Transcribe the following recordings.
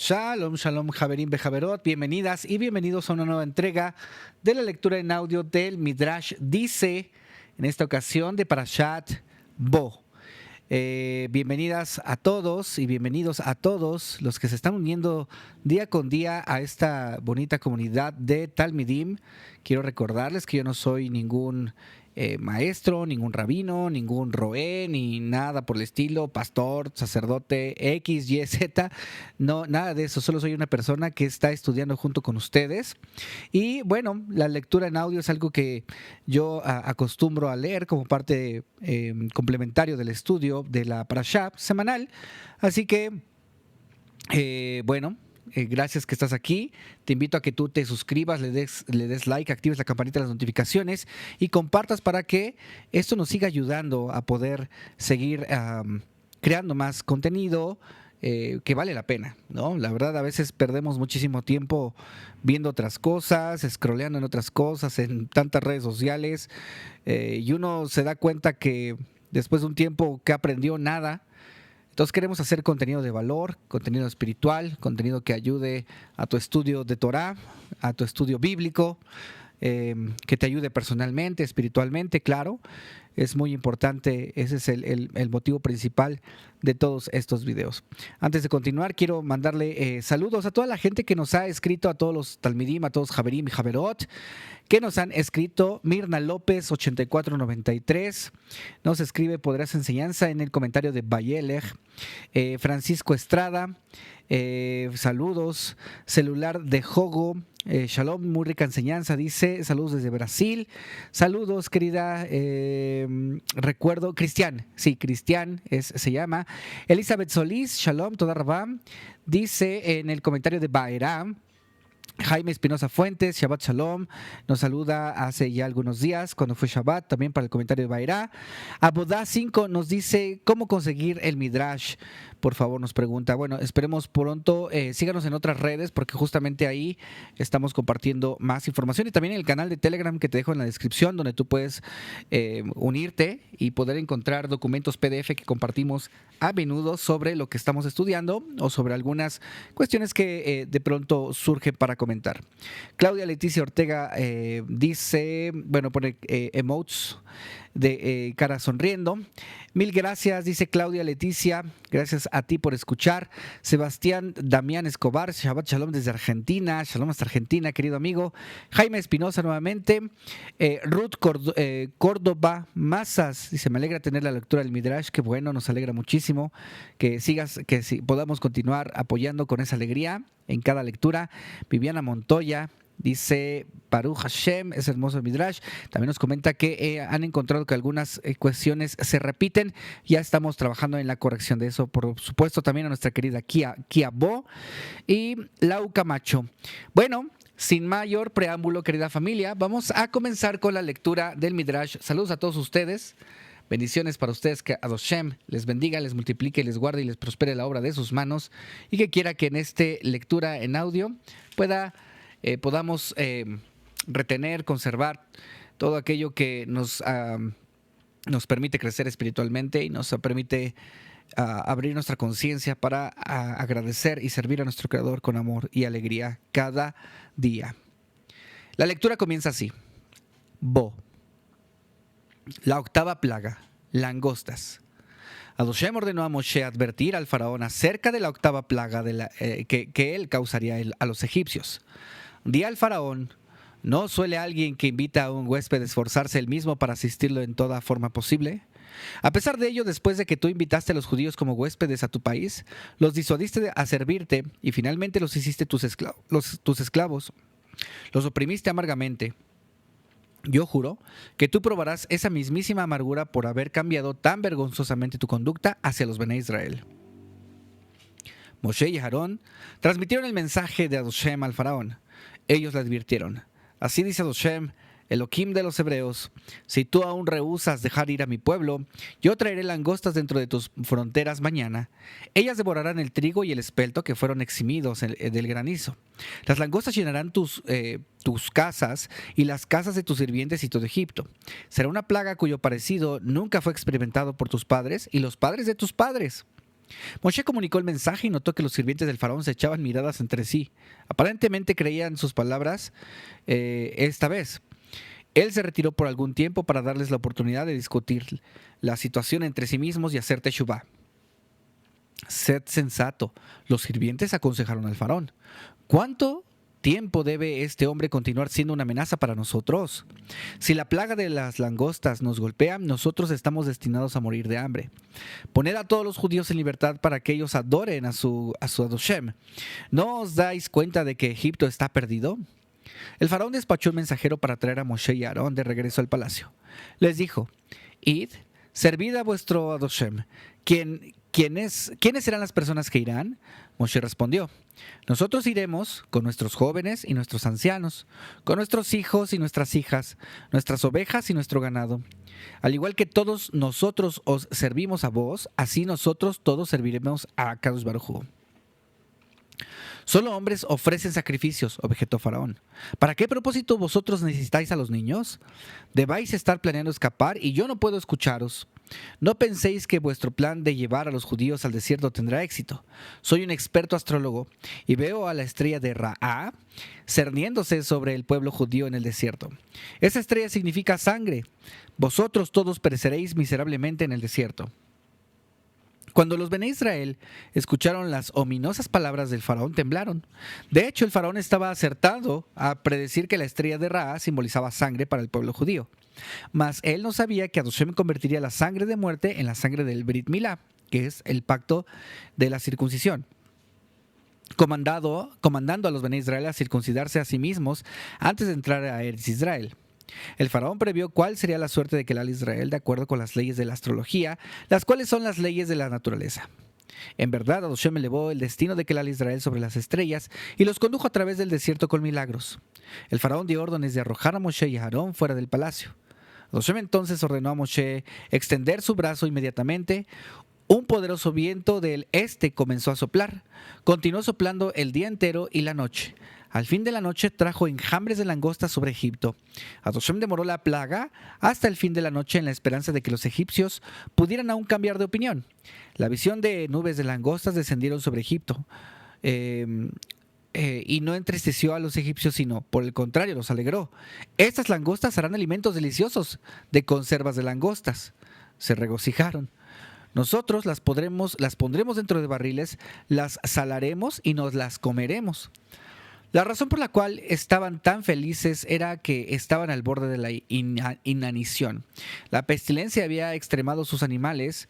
Shalom, shalom, Javerín Bejaverot, bienvenidas y bienvenidos a una nueva entrega de la lectura en audio del Midrash Dice, en esta ocasión de Parashat Bo. Bienvenidas a todos y bienvenidos a todos los que se están uniendo día con día a esta bonita comunidad de Talmidim. Quiero recordarles que yo no soy ningún maestro, ningún rabino, ningún roé, ni nada por el estilo, pastor, sacerdote, X, Y, Z, no, nada de eso, solo soy una persona que está estudiando junto con ustedes. Y bueno, la lectura en audio es algo que yo acostumbro a leer como parte complementario del estudio de la Parashá semanal, así que gracias que estás aquí. Te invito a que tú te suscribas, le des like, actives la campanita de las notificaciones y compartas para que esto nos siga ayudando a poder seguir creando más contenido que vale la pena, ¿no? La verdad, a veces perdemos muchísimo tiempo viendo otras cosas, scrolleando en otras cosas, en tantas redes sociales, y uno se da cuenta que después de un tiempo que aprendió nada. Entonces queremos hacer contenido de valor, contenido espiritual, contenido que ayude a tu estudio de Torah, a tu estudio bíblico, que te ayude personalmente, espiritualmente, claro. Es muy importante, ese es el motivo principal de todos estos videos. Antes de continuar, quiero mandarle saludos a toda la gente que nos ha escrito, a todos los Talmidim, a todos Javerim y Javerot, que nos han escrito. Mirna López 8493 nos escribe Poderosa Enseñanza en el comentario de Bayelech. Francisco Estrada, saludos. Celular de Jogo, Shalom, muy rica enseñanza, dice, saludos desde Brasil. Saludos, querida, recuerdo, Cristian, sí, Cristian se llama. Elizabeth Solís, Shalom, toda Rabá, dice en el comentario de Baerá. Jaime Espinosa Fuentes, Shabbat Shalom, nos saluda hace ya algunos días, cuando fue Shabbat, también para el comentario de Bairá. Abodá 5 nos dice, ¿cómo conseguir el Midrash? Por favor, nos pregunta. Bueno, esperemos pronto, síganos en otras redes, porque justamente ahí estamos compartiendo más información, y también en el canal de Telegram que te dejo en la descripción, donde tú puedes unirte y poder encontrar documentos PDF que compartimos a menudo sobre lo que estamos estudiando o sobre algunas cuestiones que de pronto surgen para comentar. Claudia Leticia Ortega dice, bueno, pone emotes de cara sonriendo. Mil gracias, dice Claudia Leticia, gracias a ti por escuchar. Sebastián Damián Escobar, Shabbat Shalom desde Argentina, Shalom hasta Argentina, querido amigo. Jaime Espinosa nuevamente. Ruth Córdoba Mazas dice, me alegra tener la lectura del Midrash, que bueno, nos alegra muchísimo que sigas, que podamos continuar apoyando con esa alegría en cada lectura. Viviana Montoya dice, Baruch Hashem, es hermoso el Midrash. También nos comenta que han encontrado que algunas cuestiones se repiten. Ya estamos trabajando en la corrección de eso. Por supuesto, también a nuestra querida Kia Bo y Lau Camacho. Bueno, sin mayor preámbulo, querida familia, vamos a comenzar con la lectura del Midrash. Saludos a todos ustedes. Bendiciones para ustedes, que Adoshem les bendiga, les multiplique, les guarde y les prospere la obra de sus manos, y que quiera que en esta lectura en audio podamos retener, conservar todo aquello que nos permite crecer espiritualmente y nos permite abrir nuestra conciencia para agradecer y servir a nuestro Creador con amor y alegría cada día. La lectura comienza así. Bo. La octava plaga, langostas. Adoshem ordenó a Moshe advertir al faraón acerca de la octava plaga que él causaría a los egipcios. Di al faraón, ¿no suele alguien que invita a un huésped esforzarse él mismo para asistirlo en toda forma posible? A pesar de ello, después de que tú invitaste a los judíos como huéspedes a tu país, los disuadiste a servirte y finalmente los hiciste tus esclavos. Los oprimiste amargamente. Yo juro que tú probarás esa mismísima amargura por haber cambiado tan vergonzosamente tu conducta hacia los Bené Israel. Moshe y Aarón transmitieron el mensaje de Adoshem al faraón. Ellos le advirtieron, así dice Adoshem, Elohim de los hebreos, si tú aún rehusas dejar ir a mi pueblo, yo traeré langostas dentro de tus fronteras mañana. Ellas devorarán el trigo y el espelto que fueron eximidos del granizo. Las langostas llenarán tus casas y las casas de tus sirvientes y todo Egipto. Será una plaga cuyo parecido nunca fue experimentado por tus padres y los padres de tus padres. Moshe comunicó el mensaje y notó que los sirvientes del faraón se echaban miradas entre sí. Aparentemente creían sus palabras esta vez. Él se retiró por algún tiempo para darles la oportunidad de discutir la situación entre sí mismos y hacer teshuvá. Sed sensato, los sirvientes aconsejaron al faraón. ¿Cuánto tiempo debe este hombre continuar siendo una amenaza para nosotros? Si la plaga de las langostas nos golpea, nosotros estamos destinados a morir de hambre. Poned a todos los judíos en libertad para que ellos adoren a su Adoshem. ¿No os dais cuenta de que Egipto está perdido? El faraón despachó un mensajero para traer a Moshe y a Aarón de regreso al palacio. Les dijo: Id, servid a vuestro Adoshem. ¿Quiénes serán las personas que irán? Moshe respondió: Nosotros iremos con nuestros jóvenes y nuestros ancianos, con nuestros hijos y nuestras hijas, nuestras ovejas y nuestro ganado. Al igual que todos nosotros os servimos a vos, así nosotros todos serviremos a Kadosh Baruj Hu. Solo hombres ofrecen sacrificios, objetó Faraón. ¿Para qué propósito vosotros necesitáis a los niños? Debáis estar planeando escapar y yo no puedo escucharos. No penséis que vuestro plan de llevar a los judíos al desierto tendrá éxito. Soy un experto astrólogo y veo a la estrella de Ra cerniéndose sobre el pueblo judío en el desierto. Esa estrella significa sangre. Vosotros todos pereceréis miserablemente en el desierto. Cuando los Bené Israel escucharon las ominosas palabras del faraón, temblaron. De hecho, el faraón estaba acertado a predecir que la estrella de Ra simbolizaba sangre para el pueblo judío. Mas él no sabía que Adoshem convertiría la sangre de muerte en la sangre del Brit Milá, que es el pacto de la circuncisión, comandando a los Bené Israel a circuncidarse a sí mismos antes de entrar a Eretz Israel. El faraón previó cuál sería la suerte de Kelal Israel de acuerdo con las leyes de la astrología, las cuales son las leyes de la naturaleza. En verdad, Adoshem elevó el destino de Kelal Israel sobre las estrellas y los condujo a través del desierto con milagros. El faraón dio órdenes de arrojar a Moshe y a Aarón fuera del palacio. Adoshem entonces ordenó a Moshe extender su brazo inmediatamente. Un poderoso viento del este comenzó a soplar. Continuó soplando el día entero y la noche. Al fin de la noche trajo enjambres de langostas sobre Egipto. Adoshem demoró la plaga hasta el fin de la noche en la esperanza de que los egipcios pudieran aún cambiar de opinión. La visión de nubes de langostas descendieron sobre Egipto y no entristeció a los egipcios, sino por el contrario, los alegró. Estas langostas harán alimentos deliciosos de conservas de langostas. Se regocijaron. Nosotros las pondremos dentro de barriles, las salaremos y nos las comeremos. La razón por la cual estaban tan felices era que estaban al borde de la inanición. La pestilencia había exterminado sus animales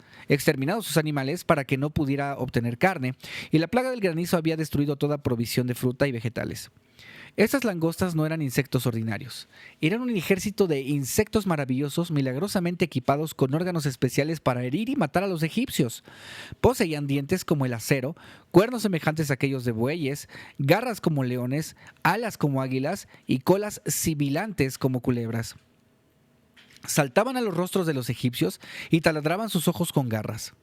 para que no pudiera obtener carne, y la plaga del granizo había destruido toda provisión de fruta y vegetales. Estas langostas no eran insectos ordinarios. Eran un ejército de insectos maravillosos, milagrosamente equipados con órganos especiales para herir y matar a los egipcios. Poseían dientes como el acero, cuernos semejantes a aquellos de bueyes, garras como leones, alas como águilas y colas sibilantes como culebras. Saltaban a los rostros de los egipcios y taladraban sus ojos con garras.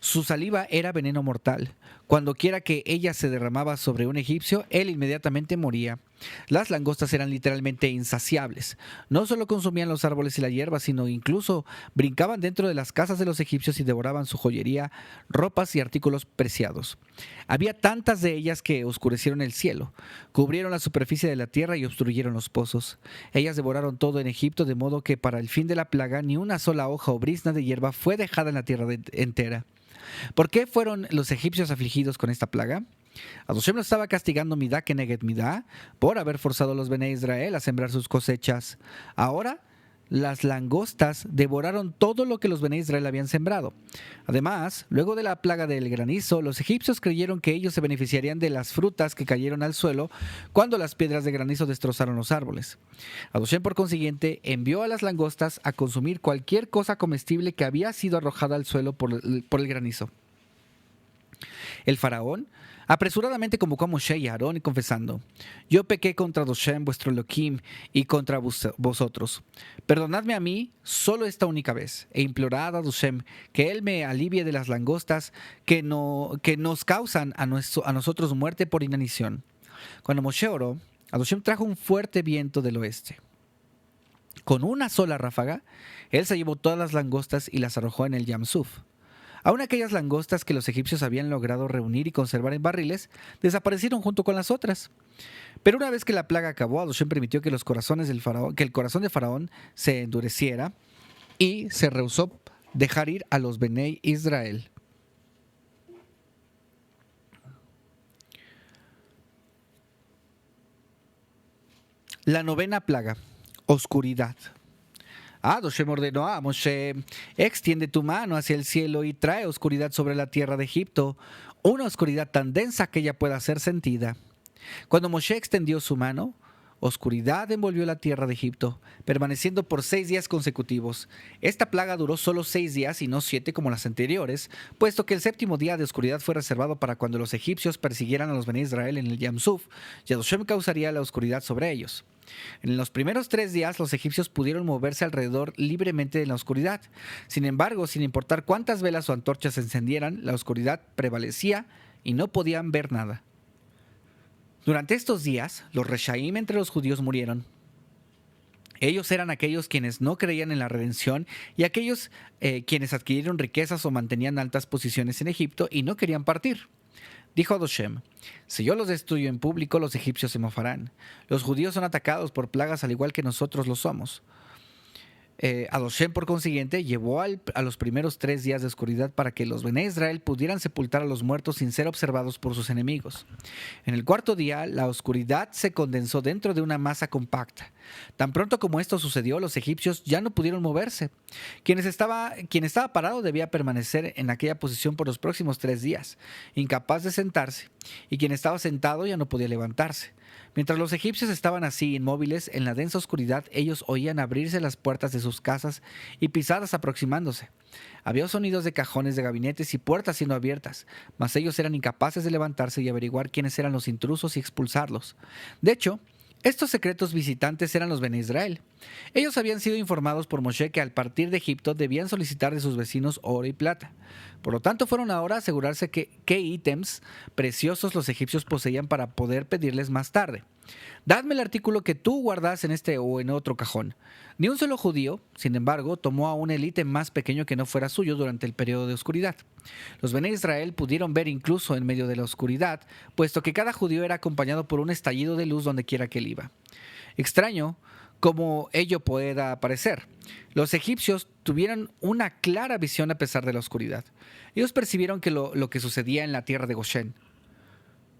Su saliva era veneno mortal. Cuando quiera que ella se derramaba sobre un egipcio, él inmediatamente moría. Las langostas eran literalmente insaciables. No solo consumían los árboles y la hierba, sino incluso brincaban dentro de las casas de los egipcios y devoraban su joyería, ropas y artículos preciados. Había tantas de ellas que oscurecieron el cielo, cubrieron la superficie de la tierra y obstruyeron los pozos. Ellas devoraron todo en Egipto, de modo que para el fin de la plaga ni una sola hoja o brizna de hierba fue dejada en la tierra entera. ¿Por qué fueron los egipcios afligidos con esta plaga? Adoshem lo estaba castigando midá keneged midá por haber forzado a los Bené Israel a sembrar sus cosechas. Ahora, las langostas devoraron todo lo que los Bené Israel habían sembrado. Además, luego de la plaga del granizo, los egipcios creyeron que ellos se beneficiarían de las frutas que cayeron al suelo cuando las piedras de granizo destrozaron los árboles. Adoshem, por consiguiente, envió a las langostas a consumir cualquier cosa comestible que había sido arrojada al suelo por el granizo. El faraón apresuradamente convocó a Moshe y a Aarón confesando: Yo pequé contra Adoshem, vuestro Elohim, y contra vosotros. Perdonadme a mí solo esta única vez, e implorad a Adoshem que él me alivie de las langostas que nos causan a nosotros muerte por inanición. Cuando Moshe oró, Adoshem trajo un fuerte viento del oeste. Con una sola ráfaga, él se llevó todas las langostas y las arrojó en el Yam Suf. Aún aquellas langostas que los egipcios habían logrado reunir y conservar en barriles, desaparecieron junto con las otras. Pero una vez que la plaga acabó, Adoshem permitió que que el corazón de Faraón se endureciera y se rehusó dejar ir a los Benei Israel. La novena plaga, oscuridad. Adoshem ordenó a Moshe: extiende tu mano hacia el cielo y trae oscuridad sobre la tierra de Egipto, una oscuridad tan densa que ella pueda ser sentida. Cuando Moshe extendió su mano, oscuridad envolvió la tierra de Egipto, permaneciendo por 6 días consecutivos. Esta plaga duró solo 6 días y no 7 como las anteriores, puesto que el séptimo día de oscuridad fue reservado para cuando los egipcios persiguieran a los Bnei Israel en el Yam Suf, y Adoshem causaría la oscuridad sobre ellos. En los primeros 3 días los egipcios pudieron moverse alrededor libremente en la oscuridad. Sin embargo, sin importar cuántas velas o antorchas se encendieran, la oscuridad prevalecía y no podían ver nada. Durante estos días, los Reshaim entre los judíos murieron. Ellos eran aquellos quienes no creían en la redención y aquellos quienes adquirieron riquezas o mantenían altas posiciones en Egipto y no querían partir. Dijo Adoshem: si yo los destruyo en público, los egipcios se mofarán. Los judíos son atacados por plagas al igual que nosotros lo somos. Adoshem, por consiguiente, llevó a los primeros 3 días de oscuridad para que los Bnei Israel pudieran sepultar a los muertos sin ser observados por sus enemigos. En el cuarto día, la oscuridad se condensó dentro de una masa compacta. Tan pronto como esto sucedió, los egipcios ya no pudieron moverse. Quien estaba parado debía permanecer en aquella posición por los próximos 3 días, incapaz de sentarse, y quien estaba sentado ya no podía levantarse. Mientras los egipcios estaban así inmóviles en la densa oscuridad, ellos oían abrirse las puertas de sus casas y pisadas aproximándose. Había sonidos de cajones de gabinetes y puertas siendo abiertas, mas ellos eran incapaces de levantarse y averiguar quiénes eran los intrusos y expulsarlos. De hecho, estos secretos visitantes eran los Bnei Israel. Ellos habían sido informados por Moshe que al partir de Egipto debían solicitar de sus vecinos oro y plata. Por lo tanto, fueron ahora a asegurarse qué ítems preciosos los egipcios poseían para poder pedirles más tarde. Dadme el artículo que tú guardas en este o en otro cajón. Ni un solo judío, sin embargo, tomó a un ítem más pequeño que no fuera suyo durante el periodo de oscuridad. Los Bnei Israel pudieron ver incluso en medio de la oscuridad, puesto que cada judío era acompañado por un estallido de luz donde quiera que él iba. Extraño como ello pueda parecer, los egipcios tuvieron una clara visión a pesar de la oscuridad. Ellos percibieron que lo que sucedía en la tierra de Goshen.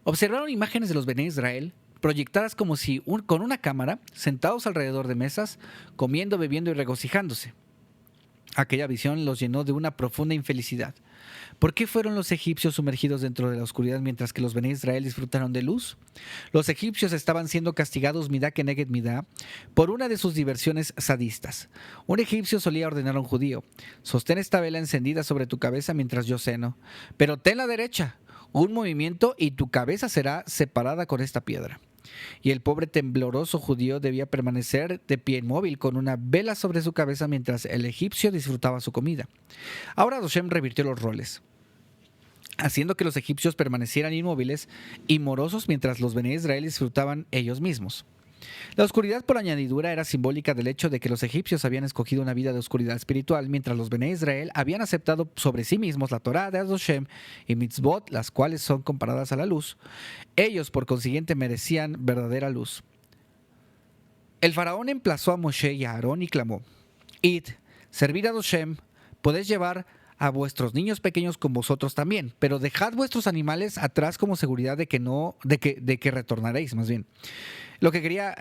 Observaron imágenes de los Bnei Israel proyectadas como si con una cámara, sentados alrededor de mesas, comiendo, bebiendo y regocijándose. Aquella visión los llenó de una profunda infelicidad. ¿Por qué fueron los egipcios sumergidos dentro de la oscuridad mientras que los Bnei Israel disfrutaron de luz? Los egipcios estaban siendo castigados midá keneged midá por una de sus diversiones sadistas. Un egipcio solía ordenar a un judío: sostén esta vela encendida sobre tu cabeza mientras yo ceno, pero ten la derecha. Un movimiento y tu cabeza será separada con esta piedra. Y el pobre tembloroso judío debía permanecer de pie inmóvil con una vela sobre su cabeza mientras el egipcio disfrutaba su comida. Ahora Adoshem revirtió los roles, haciendo que los egipcios permanecieran inmóviles y morosos mientras los Bnei Israel disfrutaban ellos mismos. La oscuridad por añadidura era simbólica del hecho de que los egipcios habían escogido una vida de oscuridad espiritual, mientras los Bnei Israel habían aceptado sobre sí mismos la Torá de Adoshem y mitzvot, las cuales son comparadas a la luz. Ellos, por consiguiente, merecían verdadera luz. El faraón emplazó a Moshe y a Aarón y clamó: Id, servid a Adoshem, podéis llevar a vuestros niños pequeños con vosotros también, pero dejad vuestros animales atrás como seguridad de que retornaréis, más bien. Lo que quería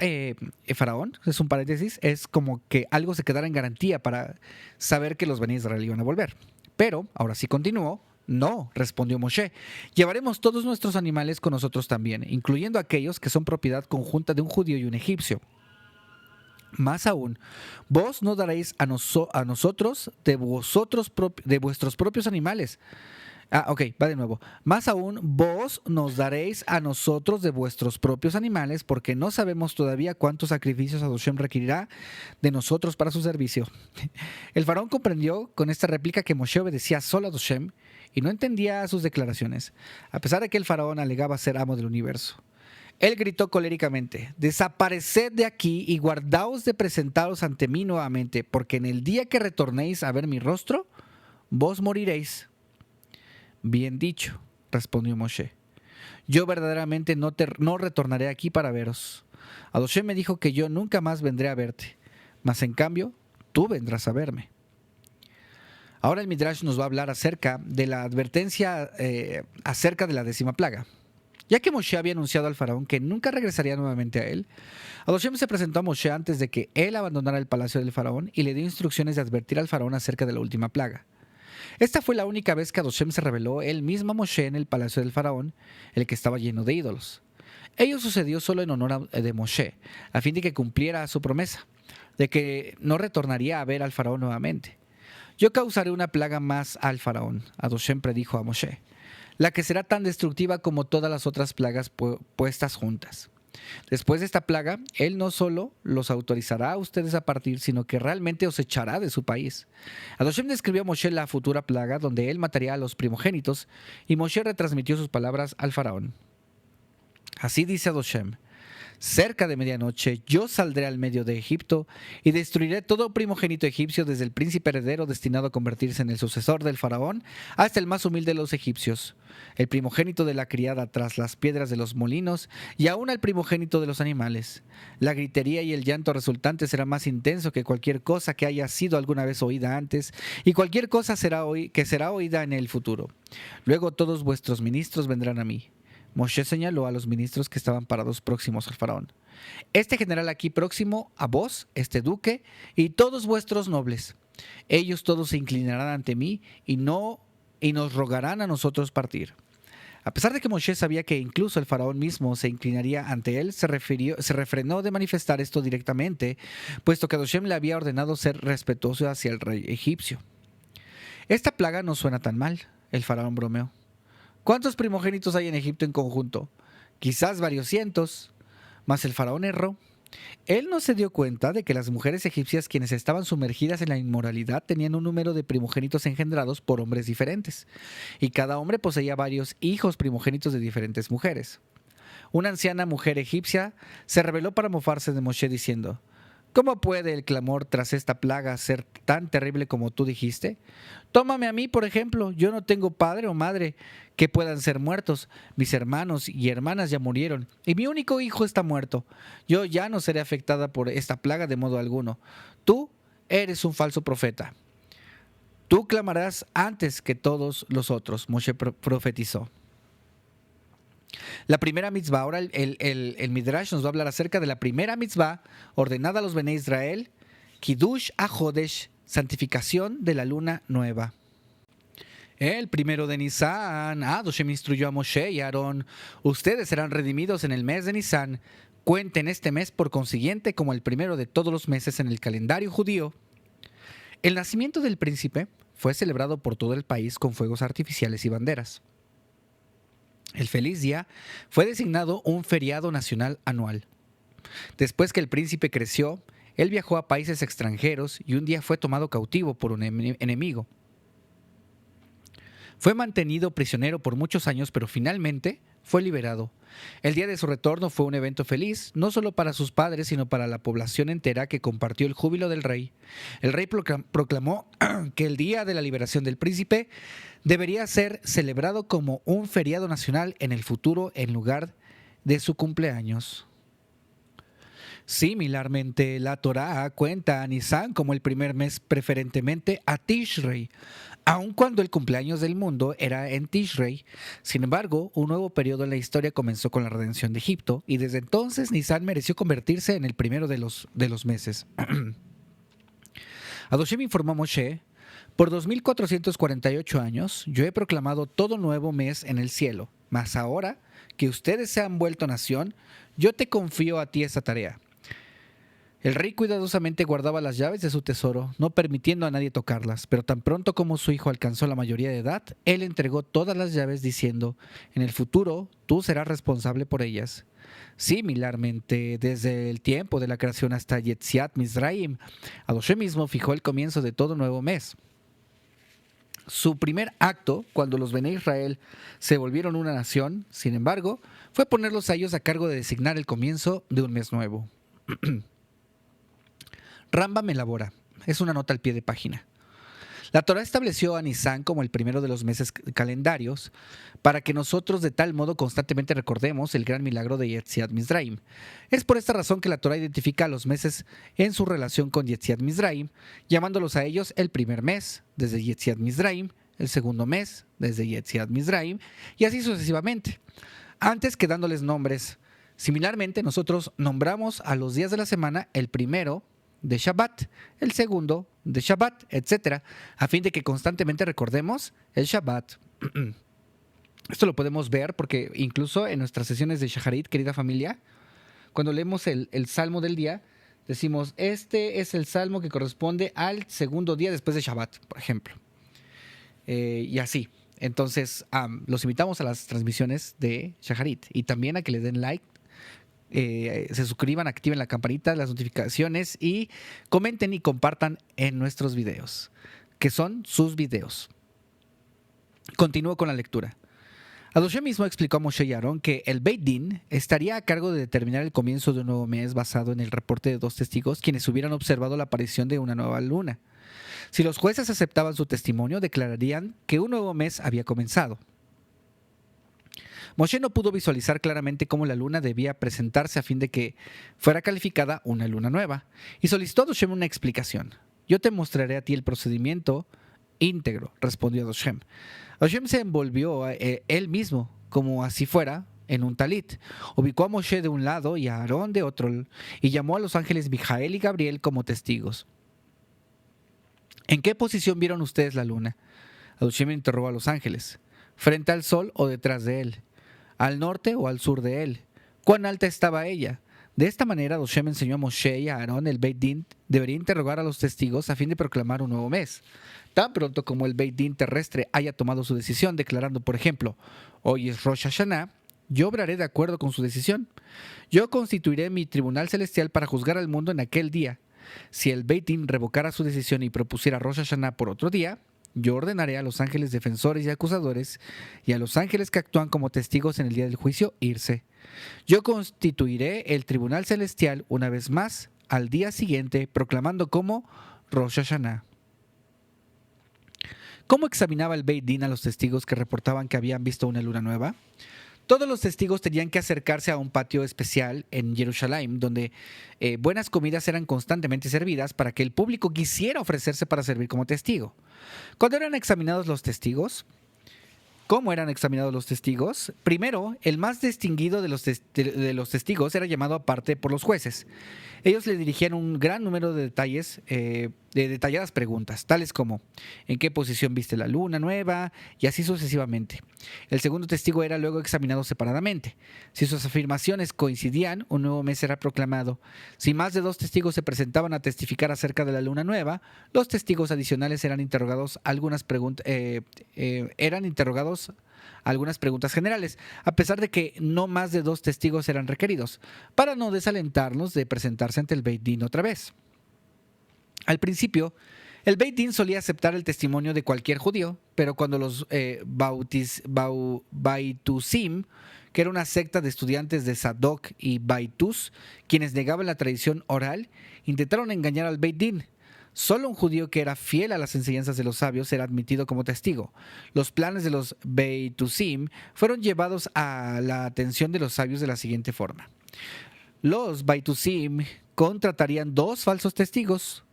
Faraón, es un paréntesis, es como que algo se quedara en garantía para saber que los Bnei Israel iban a volver. Pero, ahora sí continuó: no, respondió Moshe, llevaremos todos nuestros animales con nosotros también, incluyendo aquellos que son propiedad conjunta de un judío y un egipcio. Más aún, vos no daréis a nosotros de vuestros propios animales. Va de nuevo. Más aún, vos nos daréis a nosotros de vuestros propios animales, porque no sabemos todavía cuántos sacrificios Adoshem requerirá de nosotros para su servicio. El faraón comprendió con esta réplica que Moshe obedecía solo a Adoshem y no entendía sus declaraciones, a pesar de que el faraón alegaba ser amo del universo. Él gritó coléricamente: desapareced de aquí y guardaos de presentaros ante mí nuevamente, porque en el día que retornéis a ver mi rostro, vos moriréis. Bien dicho, respondió Moshe. Yo verdaderamente no retornaré aquí para veros. Adoshem me dijo que yo nunca más vendré a verte, mas en cambio, tú vendrás a verme. Ahora el Midrash nos va a hablar acerca de la advertencia acerca de la 10ª plaga. Ya que Moshe había anunciado al faraón que nunca regresaría nuevamente a él, Adoshem se presentó a Moshe antes de que él abandonara el palacio del faraón y le dio instrucciones de advertir al faraón acerca de la última plaga. Esta fue la única vez que Adoshem se reveló él mismo a Moshe en el palacio del faraón, el que estaba lleno de ídolos. Ello sucedió solo en honor de Moshe, a fin de que cumpliera su promesa, de que no retornaría a ver al faraón nuevamente. Yo causaré una plaga más al faraón, Adoshem predijo a Moshe, la que será tan destructiva como todas las otras plagas puestas juntas. Después de esta plaga, él no solo los autorizará a ustedes a partir, sino que realmente os echará de su país. Adoshem describió a Moshe la futura plaga, donde él mataría a los primogénitos, y Moshe retransmitió sus palabras al faraón. Así dice Adoshem: cerca de medianoche yo saldré al medio de Egipto y destruiré todo primogénito egipcio, desde el príncipe heredero destinado a convertirse en el sucesor del faraón hasta el más humilde de los egipcios, el primogénito de la criada tras las piedras de los molinos y aún al primogénito de los animales. La gritería y el llanto resultante será más intenso que cualquier cosa que haya sido alguna vez oída antes, y cualquier cosa que será oída en el futuro. Luego todos vuestros ministros vendrán a mí. Moshe señaló a los ministros que estaban parados próximos al faraón. Este general aquí próximo a vos, este duque, y todos vuestros nobles. Ellos todos se inclinarán ante mí y nos rogarán a nosotros partir. A pesar de que Moshe sabía que incluso el faraón mismo se inclinaría ante él, se refrenó de manifestar esto directamente, puesto que Adoshem le había ordenado ser respetuoso hacia el rey egipcio. Esta plaga no suena tan mal, el faraón bromeó. ¿Cuántos primogénitos hay en Egipto en conjunto? Quizás varios cientos. Mas el faraón erró. Él no se dio cuenta de que las mujeres egipcias, quienes estaban sumergidas en la inmoralidad, tenían un número de primogénitos engendrados por hombres diferentes, y cada hombre poseía varios hijos primogénitos de diferentes mujeres. Una anciana mujer egipcia se rebeló para mofarse de Moshe diciendo: ¿cómo puede el clamor tras esta plaga ser tan terrible como tú dijiste? Tómame a mí, por ejemplo. Yo no tengo padre o madre que puedan ser muertos. Mis hermanos y hermanas ya murieron, y mi único hijo está muerto. Yo ya no seré afectada por esta plaga de modo alguno. Tú eres un falso profeta. Tú clamarás antes que todos los otros, Moshe profetizó. La primera mitzvah, ahora el Midrash nos va a hablar acerca de la primera mitzvah ordenada a los Bnei Israel, Kiddush HaChodesh, santificación de la luna nueva. El primero de Nisan, Adoshem instruyó a Moshe y a Aarón: ustedes serán redimidos en el mes de Nisan. Cuenten este mes por consiguiente como el primero de todos los meses en el calendario judío. El nacimiento del príncipe fue celebrado por todo el país con fuegos artificiales y banderas. El feliz día fue designado un feriado nacional anual. Después que el príncipe creció, él viajó a países extranjeros y un día fue tomado cautivo por un enemigo. Fue mantenido prisionero por muchos años, pero finalmente fue liberado. El día de su retorno fue un evento feliz, no solo para sus padres, sino para la población entera, que compartió el júbilo del rey. El rey proclamó que el día de la liberación del príncipe debería ser celebrado como un feriado nacional en el futuro en lugar de su cumpleaños. Similarmente, la Torá cuenta a Nisan como el primer mes, preferentemente a Tishrei, aun cuando el cumpleaños del mundo era en Tishrei. Sin embargo, un nuevo periodo en la historia comenzó con la redención de Egipto, y desde entonces Nisan mereció convertirse en el primero de los meses. Adoshem informó a Moshe: por 2448 años yo he proclamado todo nuevo mes en el cielo, mas ahora que ustedes se han vuelto nación, yo te confío a ti esa tarea. El rey cuidadosamente guardaba las llaves de su tesoro, no permitiendo a nadie tocarlas, pero tan pronto como su hijo alcanzó la mayoría de edad, él entregó todas las llaves diciendo: en el futuro tú serás responsable por ellas. Similarmente, desde el tiempo de la creación hasta Yetziat Mizraim, Adoshem mismo fijó el comienzo de todo nuevo mes. Su primer acto, cuando los Bnei Israel se volvieron una nación, sin embargo, fue ponerlos a ellos a cargo de designar el comienzo de un mes nuevo. Rambam elabora, es una nota al pie de página. La Torá estableció a Nisan como el primero de los meses calendarios para que nosotros de tal modo constantemente recordemos el gran milagro de Yetziat Mizraim. Es por esta razón que la Torá identifica a los meses en su relación con Yetziat Mizraim, llamándolos a ellos el primer mes desde Yetziat Mizraim, el segundo mes desde Yetziat Mizraim y así sucesivamente, antes que dándoles nombres. Similarmente, nosotros nombramos a los días de la semana el primero de Shabbat, el segundo de Shabbat, etcétera, a fin de que constantemente recordemos el Shabbat. Esto lo podemos ver porque incluso en nuestras sesiones de Shaharit, querida familia, cuando leemos el Salmo del día, decimos, este es el Salmo que corresponde al segundo día después de Shabbat, por ejemplo. Y así. Entonces, los invitamos a las transmisiones de Shaharit y también a que le den like, se suscriban, activen la campanita, las notificaciones y comenten y compartan en nuestros videos, que son sus videos. Continúo con la lectura. Adoshe mismo explicó a Moshe y Aarón que el Beit Din estaría a cargo de determinar el comienzo de un nuevo mes basado en el reporte de 2 testigos quienes hubieran observado la aparición de una nueva luna. Si los jueces aceptaban su testimonio, declararían que un nuevo mes había comenzado. Moshe no pudo visualizar claramente cómo la luna debía presentarse a fin de que fuera calificada una luna nueva, y solicitó a Adoshem una explicación. Yo te mostraré a ti el procedimiento íntegro, respondió Adoshem. Adoshem se envolvió él mismo, como así fuera, en un talit. Ubicó a Moshe de un lado y a Aarón de otro, y llamó a los ángeles Mijael y Gabriel como testigos. ¿En qué posición vieron ustedes la luna? Adoshem interrogó a los ángeles. ¿Frente al sol o detrás de él? ¿Al norte o al sur de él? ¿Cuán alta estaba ella? De esta manera, Adoshem enseñó a Moshe y a Aarón el Beit Din debería interrogar a los testigos a fin de proclamar un nuevo mes. Tan pronto como el Beit Din terrestre haya tomado su decisión, declarando, por ejemplo, hoy es Rosh Hashanah, yo obraré de acuerdo con su decisión. Yo constituiré mi tribunal celestial para juzgar al mundo en aquel día. Si el Beit Din revocara su decisión y propusiera Rosh Hashanah por otro día, yo ordenaré a los ángeles defensores y acusadores y a los ángeles que actúan como testigos en el día del juicio irse. Yo constituiré el tribunal celestial una vez más al día siguiente, proclamando como Rosh Hashanah. ¿Cómo examinaba el Beit Din a los testigos que reportaban que habían visto una luna nueva? Todos los testigos tenían que acercarse a un patio especial en Jerusalén, donde buenas comidas eran constantemente servidas para que el público quisiera ofrecerse para servir como testigo. Cuando eran examinados los testigos, ¿cómo eran examinados los testigos? Primero, el más distinguido de los testigos era llamado aparte por los jueces. Ellos le dirigían un gran número de detalles, de detalladas preguntas, tales como ¿en qué posición viste la luna nueva? Y así sucesivamente. El segundo testigo era luego examinado separadamente. Si sus afirmaciones coincidían, un nuevo mes era proclamado. Si más de 2 testigos se presentaban a testificar acerca de la luna nueva, los testigos adicionales eran interrogados algunas preguntas generales, a pesar de que no más de 2 testigos eran requeridos, para no desalentarlos de presentarse ante el Beit Din otra vez. Al principio, el Beit Din solía aceptar el testimonio de cualquier judío, pero cuando los Baitusim, que era una secta de estudiantes de Sadok y Baitus, quienes negaban la tradición oral, intentaron engañar al Beit Din. Solo un judío que era fiel a las enseñanzas de los sabios era admitido como testigo. Los planes de los Beitusim fueron llevados a la atención de los sabios de la siguiente forma. Los Beitusim contratarían 2 falsos testigos,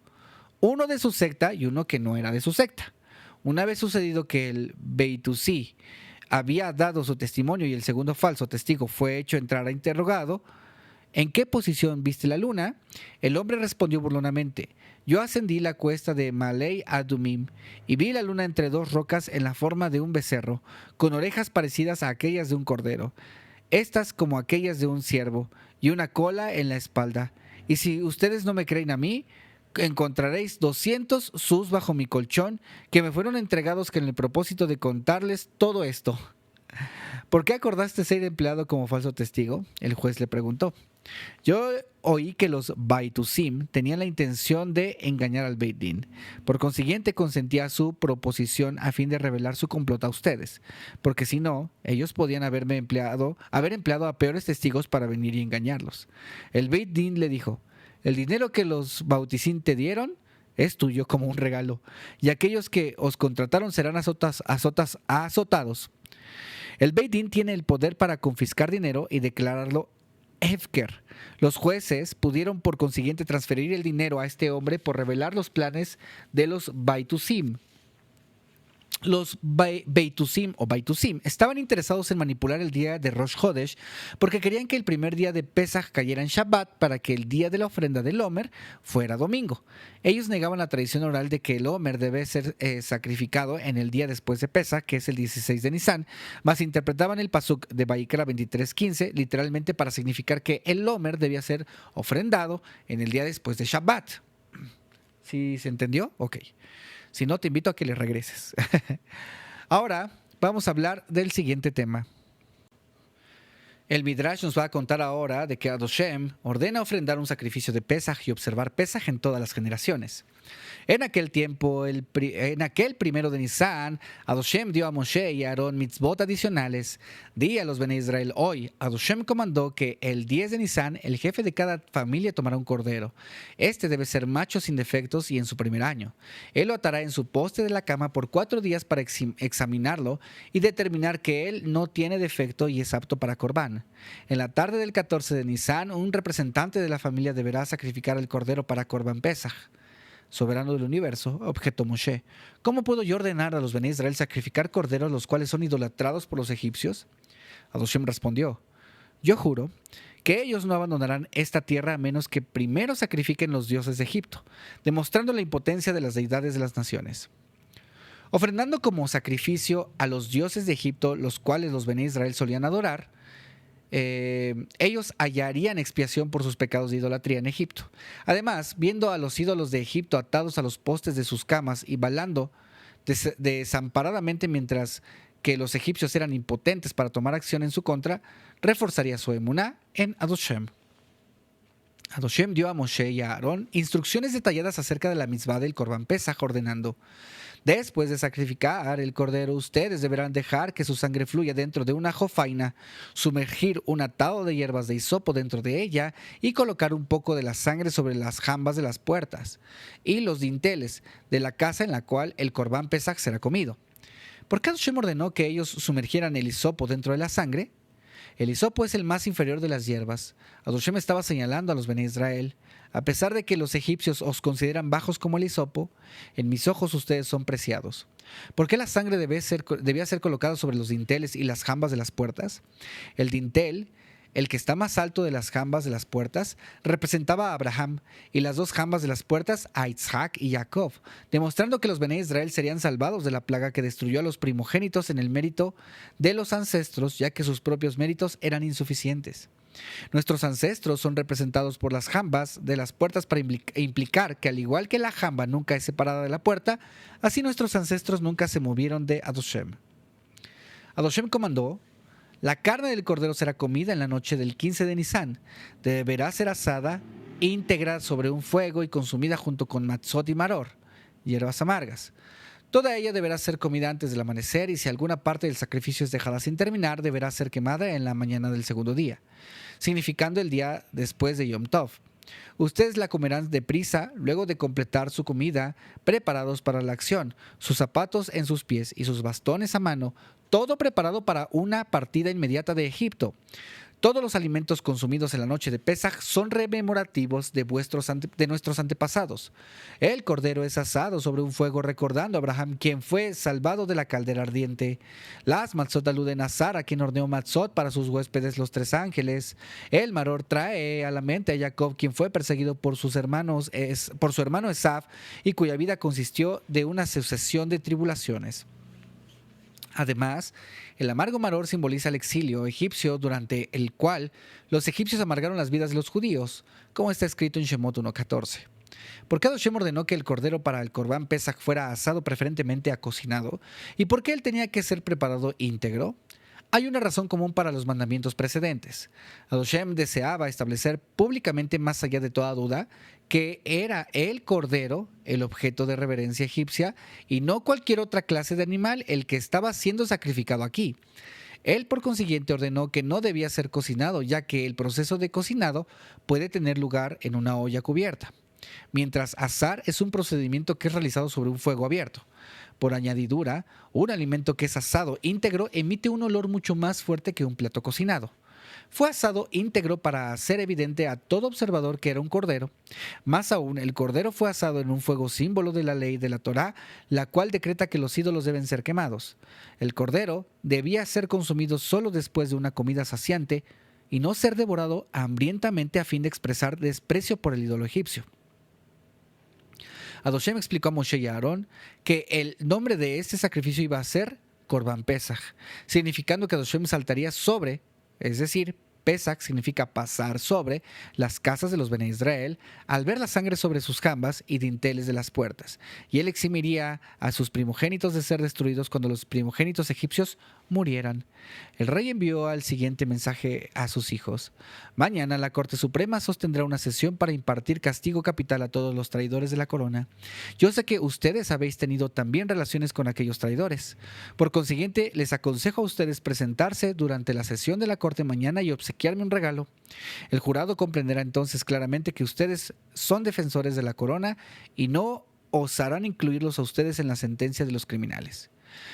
uno de su secta y uno que no era de su secta. Una vez sucedido que el Beitusí había dado su testimonio y el segundo falso testigo fue hecho entrar a interrogado, ¿en qué posición viste la luna? El hombre respondió burlonamente, yo ascendí la cuesta de Malei Adumim y vi la luna entre 2 rocas en la forma de un becerro, con orejas parecidas a aquellas de un cordero, estas como aquellas de un ciervo, y una cola en la espalda. Y si ustedes no me creen a mí, encontraréis 200 sus bajo mi colchón, que me fueron entregados con el propósito de contarles todo esto. ¿Por qué acordaste ser empleado como falso testigo? El juez le preguntó. Yo oí que los Baitusim tenían la intención de engañar al Beit Din. Por consiguiente, consentí a su proposición a fin de revelar su complot a ustedes, porque si no, ellos podían haber empleado a peores testigos para venir y engañarlos. El Beit Din le dijo, el dinero que los Bautisim te dieron es tuyo como un regalo, y aquellos que os contrataron serán azotados. El Beit Din tiene el poder para confiscar dinero y declararlo Hefker. Los jueces pudieron por consiguiente transferir el dinero a este hombre por revelar los planes de los Baitusim. Los Beitusim o Baitusim estaban interesados en manipular el día de Rosh Hodesh porque querían que el primer día de Pesach cayera en Shabbat para que el día de la ofrenda del Omer fuera domingo. Ellos negaban la tradición oral de que el Omer debe ser sacrificado en el día después de Pesach, que es el 16 de Nisan, mas interpretaban el pasuk de Vayikra 23:15 literalmente para significar que el Omer debía ser ofrendado en el día después de Shabbat. ¿Sí se entendió? Ok. Si no, te invito a que le regreses. Ahora vamos a hablar del siguiente tema. El Midrash nos va a contar ahora de que Adoshem ordena ofrendar un sacrificio de Pesaj y observar Pesaj en todas las generaciones. En aquel tiempo, en aquel primero de Nisan, Adoshem dio a Moshe y a Aarón mitzvot adicionales. Di a los Bene Israel hoy, Adoshem comandó que el 10 de Nisan el jefe de cada familia tomará un cordero. Este debe ser macho sin defectos y en su primer año. Él lo atará en su poste de la cama por 4 días para examinarlo y determinar que él no tiene defecto y es apto para Corbán. En la tarde del 14 de Nisan, un representante de la familia deberá sacrificar el cordero para Corbán Pesaj. Soberano del universo, objetó Moshe, ¿cómo puedo yo ordenar a los Bene Israel sacrificar corderos los cuales son idolatrados por los egipcios? Adoshem respondió, yo juro que ellos no abandonarán esta tierra a menos que primero sacrifiquen los dioses de Egipto, demostrando la impotencia de las deidades de las naciones. Ofrendando como sacrificio a los dioses de Egipto, los cuales los Bene Israel solían adorar, ellos hallarían expiación por sus pecados de idolatría en Egipto. Además, viendo a los ídolos de Egipto atados a los postes de sus camas y bailando desamparadamente mientras que los egipcios eran impotentes para tomar acción en su contra, reforzaría su emuná en Adoshem. Adoshem dio a Moshe y a Aarón instrucciones detalladas acerca de la mitzvah del Corbán Pesaj, ordenando: después de sacrificar el cordero, ustedes deberán dejar que su sangre fluya dentro de una jofaina, sumergir un atado de hierbas de hisopo dentro de ella y colocar un poco de la sangre sobre las jambas de las puertas y los dinteles de la casa en la cual el Corbán Pesaj será comido. ¿Por qué Hashem ordenó que ellos sumergieran el hisopo dentro de la sangre? El hisopo es el más inferior de las hierbas. Hashem estaba señalando a los Bene Israel: a pesar de que los egipcios os consideran bajos como el hisopo, en mis ojos ustedes son preciados. ¿Por qué la sangre debía ser colocada sobre los dinteles y las jambas de las puertas? El dintel, el que está más alto de las jambas de las puertas, representaba a Abraham, y las dos jambas de las puertas a Isaac y Jacob, demostrando que los Bene Israel serían salvados de la plaga que destruyó a los primogénitos en el mérito de los ancestros, ya que sus propios méritos eran insuficientes. Nuestros ancestros son representados por las jambas de las puertas para implicar que al igual que la jamba nunca es separada de la puerta, así nuestros ancestros nunca se movieron de Adoshem. Adoshem comandó: la carne del cordero será comida en la noche del 15 de Nisan. Deberá ser asada íntegra sobre un fuego y consumida junto con matzot y maror, hierbas amargas. Toda ella deberá ser comida antes del amanecer, y si alguna parte del sacrificio es dejada sin terminar, deberá ser quemada en la mañana del segundo día, significando el día después de Yom Tov. Ustedes la comerán deprisa luego de completar su comida, preparados para la acción, sus zapatos en sus pies y sus bastones a mano, todo preparado para una partida inmediata de Egipto. Todos los alimentos consumidos en la noche de Pesaj son rememorativos de nuestros antepasados. El cordero es asado sobre un fuego recordando a Abraham, quien fue salvado de la caldera ardiente. Las matzot aluden a Sara, quien horneó matzot para sus huéspedes los 3 ángeles. El maror trae a la mente a Jacob, quien fue perseguido por su hermano Esav y cuya vida consistió de una sucesión de tribulaciones. Además, el amargo maror simboliza el exilio egipcio durante el cual los egipcios amargaron las vidas de los judíos, como está escrito en Shemot 1:14. ¿Por qué Hashem ordenó que el cordero para el Corbán Pesaj fuera asado preferentemente a cocinado? ¿Y por qué él tenía que ser preparado íntegro? Hay una razón común para los mandamientos precedentes. Hashem deseaba establecer públicamente, más allá de toda duda, que era el cordero el objeto de reverencia egipcia y no cualquier otra clase de animal el que estaba siendo sacrificado aquí. Él, por consiguiente, ordenó que no debía ser cocinado, ya que el proceso de cocinado puede tener lugar en una olla cubierta. mientras asar es un procedimiento que es realizado sobre un fuego abierto. Por añadidura, un alimento que es asado íntegro emite un olor mucho más fuerte que un plato cocinado. Fue asado íntegro para hacer evidente a todo observador que era un cordero. Más aún, el cordero fue asado en un fuego símbolo de la ley de la Torá, la cual decreta que los ídolos deben ser quemados. El cordero debía ser consumido solo después de una comida saciante y no ser devorado hambrientamente a fin de expresar desprecio por el ídolo egipcio. Adoshem explicó a Moshe y a Aarón que el nombre de este sacrificio iba a ser Corban Pesach, significando que Adoshem saltaría sobre, es decir, Pesach significa pasar sobre las casas de los Bene Israel al ver la sangre sobre sus jambas y dinteles de las puertas, y él eximiría a sus primogénitos de ser destruidos cuando los primogénitos egipcios murieran. El rey envió al siguiente mensaje a sus hijos: mañana la Corte Suprema sostendrá una sesión para impartir castigo capital a todos los traidores de la corona. Yo sé que ustedes habéis tenido también relaciones con aquellos traidores. Por consiguiente, les aconsejo a ustedes presentarse durante la sesión de la Corte mañana y obsequiarme un regalo. El jurado comprenderá entonces claramente que ustedes son defensores de la corona y no osarán incluirlos a ustedes en la sentencia de los criminales.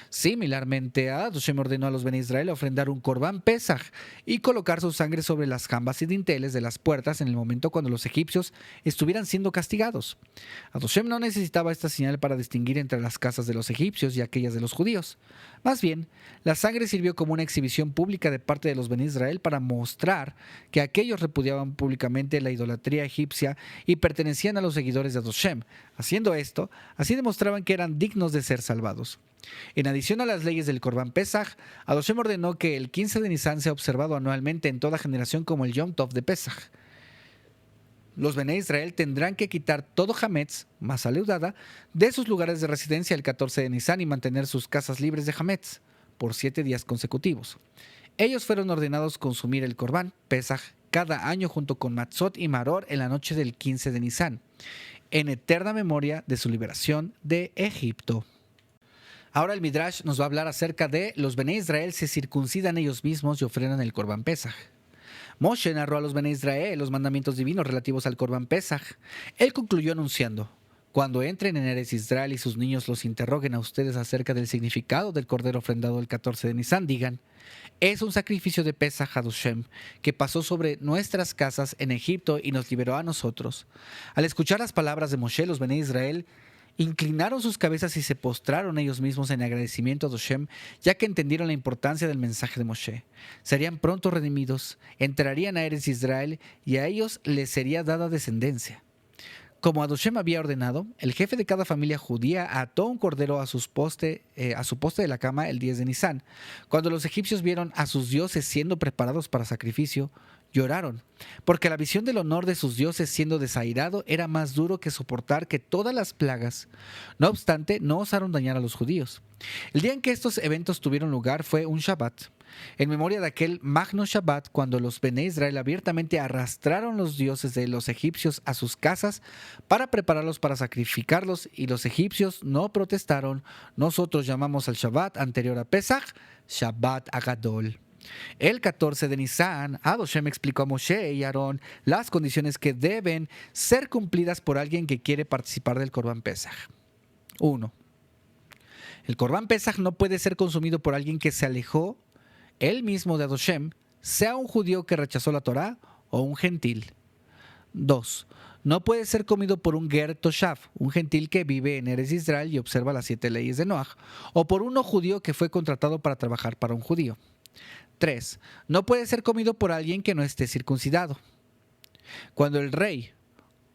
Similarmente, Adoshem ordenó a los Bene Israel ofrendar un Corban Pesach y colocar su sangre sobre las jambas y dinteles de las puertas en el momento cuando los egipcios estuvieran siendo castigados. Adoshem no necesitaba esta señal para distinguir entre las casas de los egipcios y aquellas de los judíos. Más bien, la sangre sirvió como una exhibición pública de parte de los Bene Israel para mostrar que aquellos repudiaban públicamente la idolatría egipcia y pertenecían a los seguidores de Adoshem. Haciendo esto, así demostraban que eran dignos de ser salvados. En adición a las leyes del Corban Pesach, Adoshem ordenó que el 15 de Nisan sea observado anualmente en toda generación como el Yom Tov de Pesach. Los Bene Israel tendrán que quitar todo hametz, masa leudada, de sus lugares de residencia el 14 de Nisan y mantener sus casas libres de hametz por 7 días consecutivos. Ellos fueron ordenados consumir el Corban Pesach cada año junto con matzot y maror en la noche del 15 de Nisan, en eterna memoria de su liberación de Egipto. Ahora el Midrash nos va a hablar acerca de los Bene Israel se circuncidan ellos mismos y ofrendan el Corban Pesach. Moshe narró a los Bene Israel los mandamientos divinos relativos al Corban Pesach. Él concluyó anunciando: cuando entren en Eretz Israel y sus niños los interroguen a ustedes acerca del significado del cordero ofrendado el 14 de Nisan, digan: es un sacrificio de Pesach Hadoshem que pasó sobre nuestras casas en Egipto y nos liberó a nosotros. Al escuchar las palabras de Moshe, los Bene Israel inclinaron sus cabezas y se postraron ellos mismos en agradecimiento a Adoshem, ya que entendieron la importancia del mensaje de Moshe. Serían pronto redimidos, entrarían a Eretz Israel y a ellos les sería dada descendencia. Como Adoshem había ordenado, el jefe de cada familia judía ató un cordero a su poste de la cama el 10 de Nisan. Cuando los egipcios vieron a sus dioses siendo preparados para sacrificio, lloraron, porque la visión del honor de sus dioses siendo desairado era más duro que soportar que todas las plagas. No obstante, no osaron dañar a los judíos. El día en que estos eventos tuvieron lugar fue un Shabbat, en memoria de aquel Magno Shabbat cuando los Bene Israel abiertamente arrastraron los dioses de los egipcios a sus casas para prepararlos para sacrificarlos, y los egipcios no protestaron. Nosotros llamamos al Shabbat anterior a Pesach Shabbat Agadol. El 14 de Nisan, Adoshem explicó a Moshe y Aarón las condiciones que deben ser cumplidas por alguien que quiere participar del Corban Pesach. 1. El Corban Pesach no puede ser consumido por alguien que se alejó él mismo de Adoshem, sea un judío que rechazó la Torá o un gentil. 2. No puede ser comido por un Ger Toshav, un gentil que vive en Eretz Israel y observa las 7 leyes de Noaj, o por uno judío que fue contratado para trabajar para un judío. 3. No puede ser comido por alguien que no esté circuncidado. Cuando el rey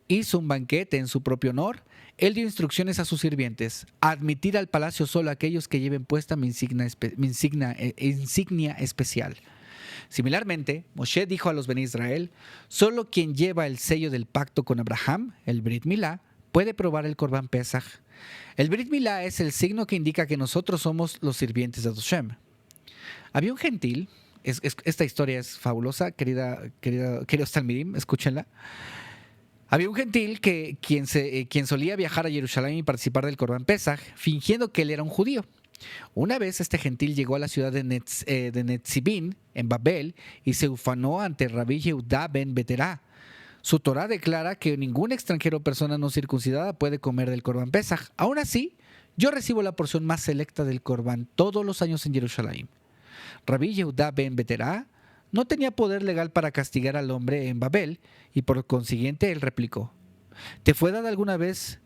hizo un banquete en su propio honor, él dio instrucciones a sus sirvientes: admitir al palacio solo a aquellos que lleven puesta mi insignia especial. Similarmente, Moshe dijo a los Bene Israel: solo quien lleva el sello del pacto con Abraham, el Brit Milá, puede probar el Corban Pesach. El Brit Milá es el signo que indica que nosotros somos los sirvientes de Adoshem. Había un gentil, esta historia es fabulosa, queridos talmidim, escúchenla. Había un gentil quien solía viajar a Jerusalén y participar del Corban Pesach, fingiendo que él era un judío. Una vez este gentil llegó a la ciudad de Netzibín, en Babel, y se ufanó ante Rabbi Yehudá ben Beterá. Su Torá declara que ningún extranjero o persona no circuncidada puede comer del Corban Pesaj. Aún así, yo recibo la porción más selecta del Corban todos los años en Jerusalén. Rabí Yehudá ben Beterá no tenía poder legal para castigar al hombre en Babel y por consiguiente él replicó: ¿te fue dada alguna vez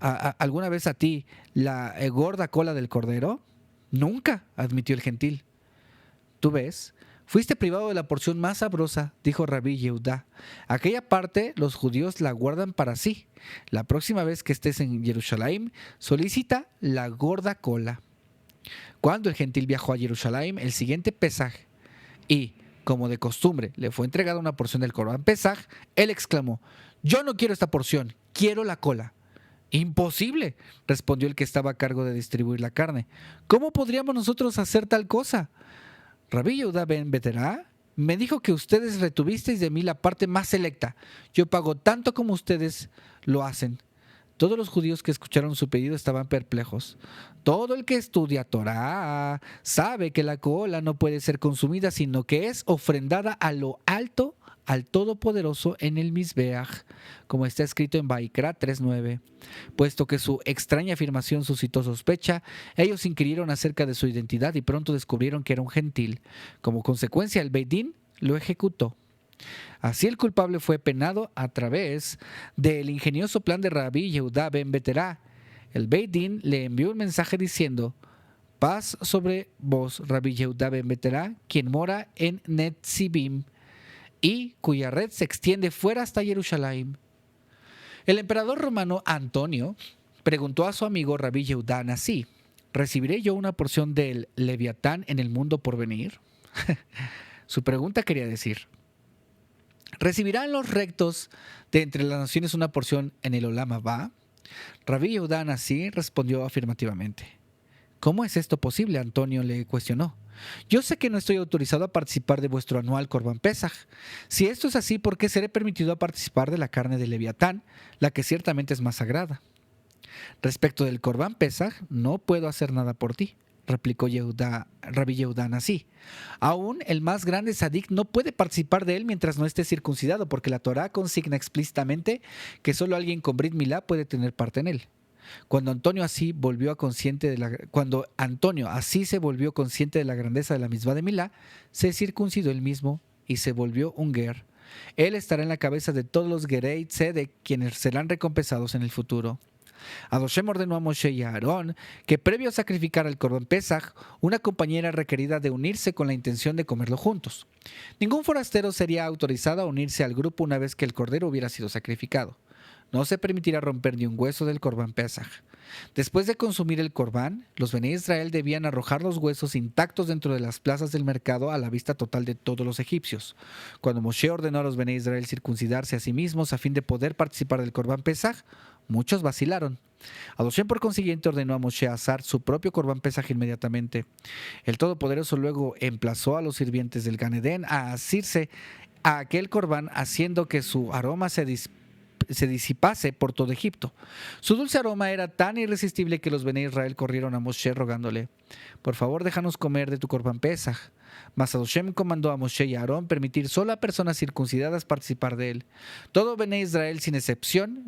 a ti la gorda cola del cordero? Nunca, admitió el gentil. Tú ves, fuiste privado de la porción más sabrosa, dijo Rabí Yehudá. Aquella parte los judíos la guardan para sí. La próxima vez que estés en Jerusalén, solicita la gorda cola. Cuando el gentil viajó a Jerusalén el siguiente Pesaj y, como de costumbre, le fue entregada una porción del Corban Pesaj, él exclamó: yo no quiero esta porción, quiero la cola. Imposible, respondió el que estaba a cargo de distribuir la carne. ¿Cómo podríamos nosotros hacer tal cosa? Rabí Yehudá ben Beterá me dijo que ustedes retuvisteis de mí la parte más selecta. Yo pago tanto como ustedes lo hacen. Todos los judíos que escucharon su pedido estaban perplejos. Todo el que estudia Torá sabe que la cola no puede ser consumida, sino que es ofrendada a lo alto al Todopoderoso en el Mizbeach, como está escrito en Vaikra 3:9. Puesto que su extraña afirmación suscitó sospecha, ellos inquirieron acerca de su identidad y pronto descubrieron que era un gentil. Como consecuencia, el Beit Din lo ejecutó. Así el culpable fue penado a través del ingenioso plan de Rabí Yehudá ben Beterá. El Beit Din le envió un mensaje diciendo: paz sobre vos, Rabí Yehudá ben Beterá, quien mora en Netzibim, y cuya red se extiende fuera hasta Jerusalén. El emperador romano Antonio preguntó a su amigo Rabí Yehudá Anasí: ¿recibiré yo una porción del Leviatán en el mundo por venir? Su pregunta quería decir: ¿recibirán los rectos de entre las naciones una porción en el Olam Abba? Rabí Yehudá Anasí respondió afirmativamente. ¿Cómo es esto posible?, Antonio le cuestionó. Yo sé que no estoy autorizado a participar de vuestro anual Corban Pesaj. Si esto es así, ¿por qué seré permitido a participar de la carne del Leviatán, la que ciertamente es más sagrada? Respecto del Corban Pesaj, no puedo hacer nada por ti, replicó Rabí Yehudá Anasí. Aún el más grande sadik no puede participar de él mientras no esté circuncidado, porque la Torá consigna explícitamente que solo alguien con Brit Milá puede tener parte en él. Cuando Antonio así se volvió consciente de la grandeza de la Mizvá de Milá, se circuncidó él mismo y se volvió un ger. Él estará en la cabeza de todos los gerei tzedek, quienes serán recompensados en el futuro. Adoshem ordenó a Moshe y a Aarón que previo a sacrificar el Corban Pesaj, una compañera requerida de unirse con la intención de comerlo juntos. Ningún forastero sería autorizado a unirse al grupo una vez que el cordero hubiera sido sacrificado. No se permitirá romper ni un hueso del Corban Pesaj. Después de consumir el Corban, los Bené Israel debían arrojar los huesos intactos dentro de las plazas del mercado a la vista total de todos los egipcios. Cuando Moshe ordenó a los Bené Israel circuncidarse a sí mismos a fin de poder participar del Corban Pesaj, muchos vacilaron. Adoshem por consiguiente ordenó a Moshe asar su propio Corban Pesaj inmediatamente. El Todopoderoso luego emplazó a los sirvientes del Gan Edén a asirse a aquel Corban, haciendo que su aroma se disipase por todo Egipto. Su dulce aroma era tan irresistible que los Bené Israel corrieron a Moshe rogándole: por favor, déjanos comer de tu Corban Pesaj. Mas Adoshem comandó a Moshe y a Aarón permitir solo a personas circuncidadas participar de él. Todo Bené Israel, sin excepción,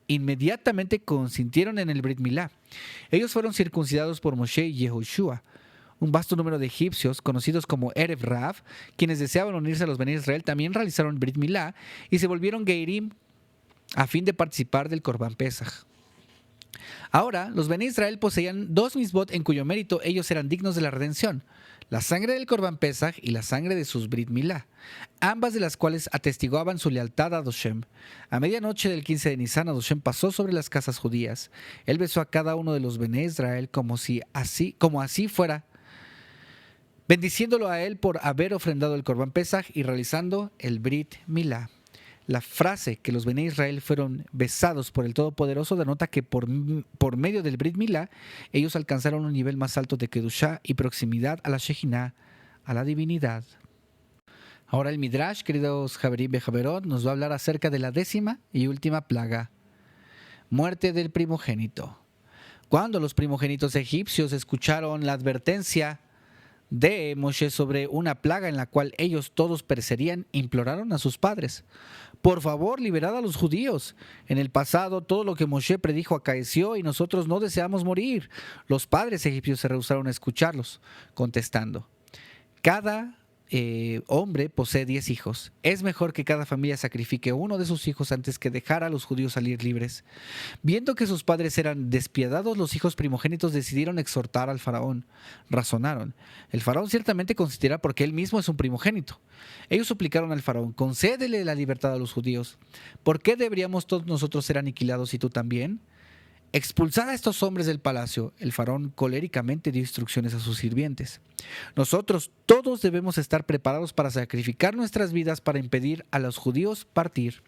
inmediatamente consintieron en el Brit Milá. Ellos fueron circuncidados por Moshe y Yehoshua. Un vasto número de egipcios, conocidos como Erev Rav, quienes deseaban unirse a los Bené Israel, también realizaron Brit Milá y se volvieron Geirim a fin de participar del Corban Pesaj. Ahora, los Bené Israel poseían dos misbot en cuyo mérito ellos eran dignos de la redención: la sangre del Corban Pesaj y la sangre de sus Brit Milá, ambas de las cuales atestiguaban su lealtad a Adoshem. A medianoche del 15 de Nisan, Adoshem pasó sobre las casas judías. Él besó a cada uno de los Bené Israel como así fuera, bendiciéndolo a él por haber ofrendado el Corban Pesaj y realizando el Brit Milá. La frase que los Bené Israel fueron besados por el Todopoderoso denota que por medio del Brit Milá ellos alcanzaron un nivel más alto de Kedushá y proximidad a la Shejiná, a la divinidad. Ahora el Midrash, queridos Javerim Bejaverot, nos va a hablar acerca de la 10ª y última plaga: muerte del primogénito. Cuando los primogénitos egipcios escucharon la advertencia de Moshe sobre una plaga en la cual ellos todos perecerían, imploraron a sus padres: por favor, liberad a los judíos. En el pasado todo lo que Moshe predijo acaeció y nosotros no deseamos morir. Los padres egipcios se rehusaron a escucharlos, contestando: cada hombre posee 10 hijos. Es mejor que cada familia sacrifique uno de sus hijos antes que dejar a los judíos salir libres. Viendo que sus padres eran despiadados, los hijos primogénitos decidieron exhortar al faraón. Razonaron: el faraón ciertamente considerará porque él mismo es un primogénito. Ellos suplicaron al faraón: concédele la libertad a los judíos. ¿Por qué deberíamos todos nosotros ser aniquilados y tú también? Expulsad a estos hombres del palacio. El faraón coléricamente dio instrucciones a sus sirvientes: nosotros todos debemos estar preparados para sacrificar nuestras vidas para impedir a los judíos partir.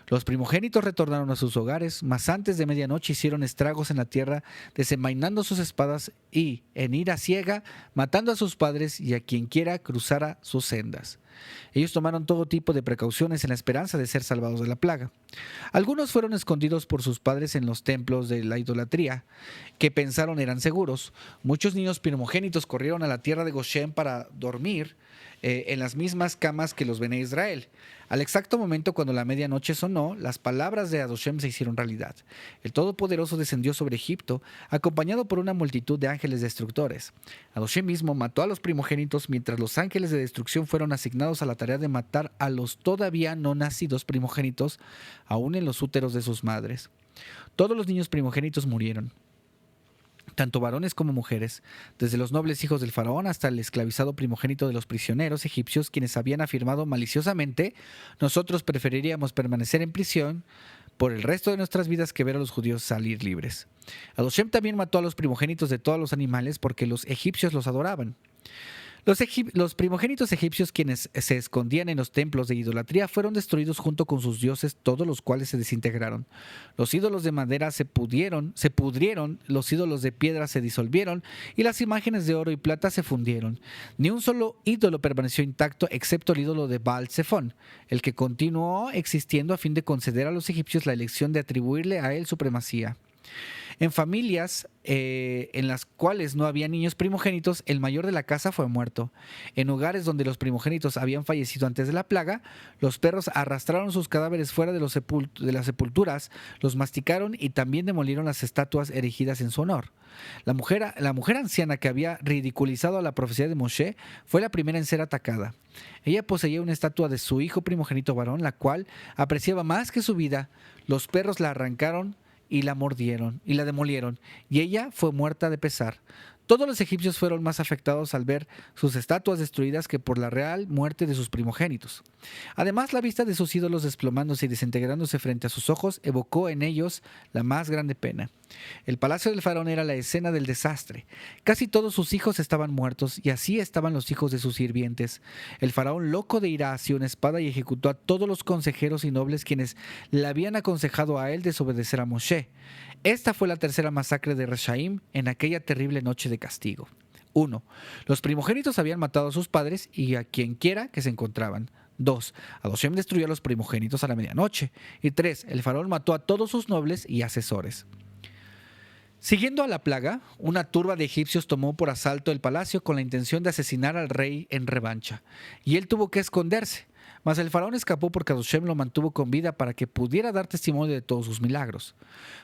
Los primogénitos retornaron a sus hogares, mas antes de medianoche hicieron estragos en la tierra, desenvainando sus espadas y, en ira ciega, matando a sus padres y a quien quiera cruzara sus sendas. Ellos tomaron todo tipo de precauciones en la esperanza de ser salvados de la plaga. Algunos fueron escondidos por sus padres en los templos de la idolatría, que pensaron eran seguros. Muchos niños primogénitos corrieron a la tierra de Goshen para dormir en las mismas camas que los Bené Israel. Al exacto momento cuando la medianoche sonó, las palabras de Adoshem se hicieron realidad. El Todopoderoso descendió sobre Egipto, acompañado por una multitud de ángeles destructores. Adoshem mismo mató a los primogénitos, mientras los ángeles de destrucción fueron asignados a la tarea de matar a los todavía no nacidos primogénitos, aún en los úteros de sus madres. Todos los niños primogénitos murieron, tanto varones como mujeres, desde los nobles hijos del faraón hasta el esclavizado primogénito de los prisioneros egipcios, quienes habían afirmado maliciosamente: nosotros preferiríamos permanecer en prisión por el resto de nuestras vidas que ver a los judíos salir libres. Adoshem también mató a los primogénitos de todos los animales porque los egipcios los adoraban. Los primogénitos egipcios, quienes se escondían en los templos de idolatría, fueron destruidos junto con sus dioses, todos los cuales se desintegraron. Los ídolos de madera se pudrieron, los ídolos de piedra se disolvieron y las imágenes de oro y plata se fundieron. Ni un solo ídolo permaneció intacto excepto el ídolo de Baal Zephón, el que continuó existiendo a fin de conceder a los egipcios la elección de atribuirle a él supremacía. En familias en las cuales no había niños primogénitos, el mayor de la casa fue muerto. En hogares donde los primogénitos habían fallecido antes de la plaga, los perros arrastraron sus cadáveres fuera de las sepulturas, los masticaron y también demolieron las estatuas erigidas en su honor. La mujer anciana que había ridiculizado a la profecía de Moshe fue la primera en ser atacada. Ella poseía una estatua de su hijo primogénito varón, la cual apreciaba más que su vida. Los perros la arrancaron y la mordieron y la demolieron, y ella fue muerta de pesar. Todos los egipcios fueron más afectados al ver sus estatuas destruidas que por la real muerte de sus primogénitos. Además, la vista de sus ídolos desplomándose y desintegrándose frente a sus ojos evocó en ellos la más grande pena. El palacio del faraón era la escena del desastre. Casi todos sus hijos estaban muertos, y así estaban los hijos de sus sirvientes. El faraón, loco de ira, asió una espada y ejecutó a todos los consejeros y nobles quienes le habían aconsejado a él desobedecer a Moshe. Esta fue la tercera masacre de Reshaim en aquella terrible noche de castigo. 1. Los primogénitos habían matado a sus padres y a quien quiera que se encontraban. 2. Adoshem destruyó a los primogénitos a la medianoche. Y 3. El faraón mató a todos sus nobles y asesores. Siguiendo a la plaga, una turba de egipcios tomó por asalto el palacio con la intención de asesinar al rey en revancha, y él tuvo que esconderse. Mas el faraón escapó porque Adoshem lo mantuvo con vida para que pudiera dar testimonio de todos sus milagros.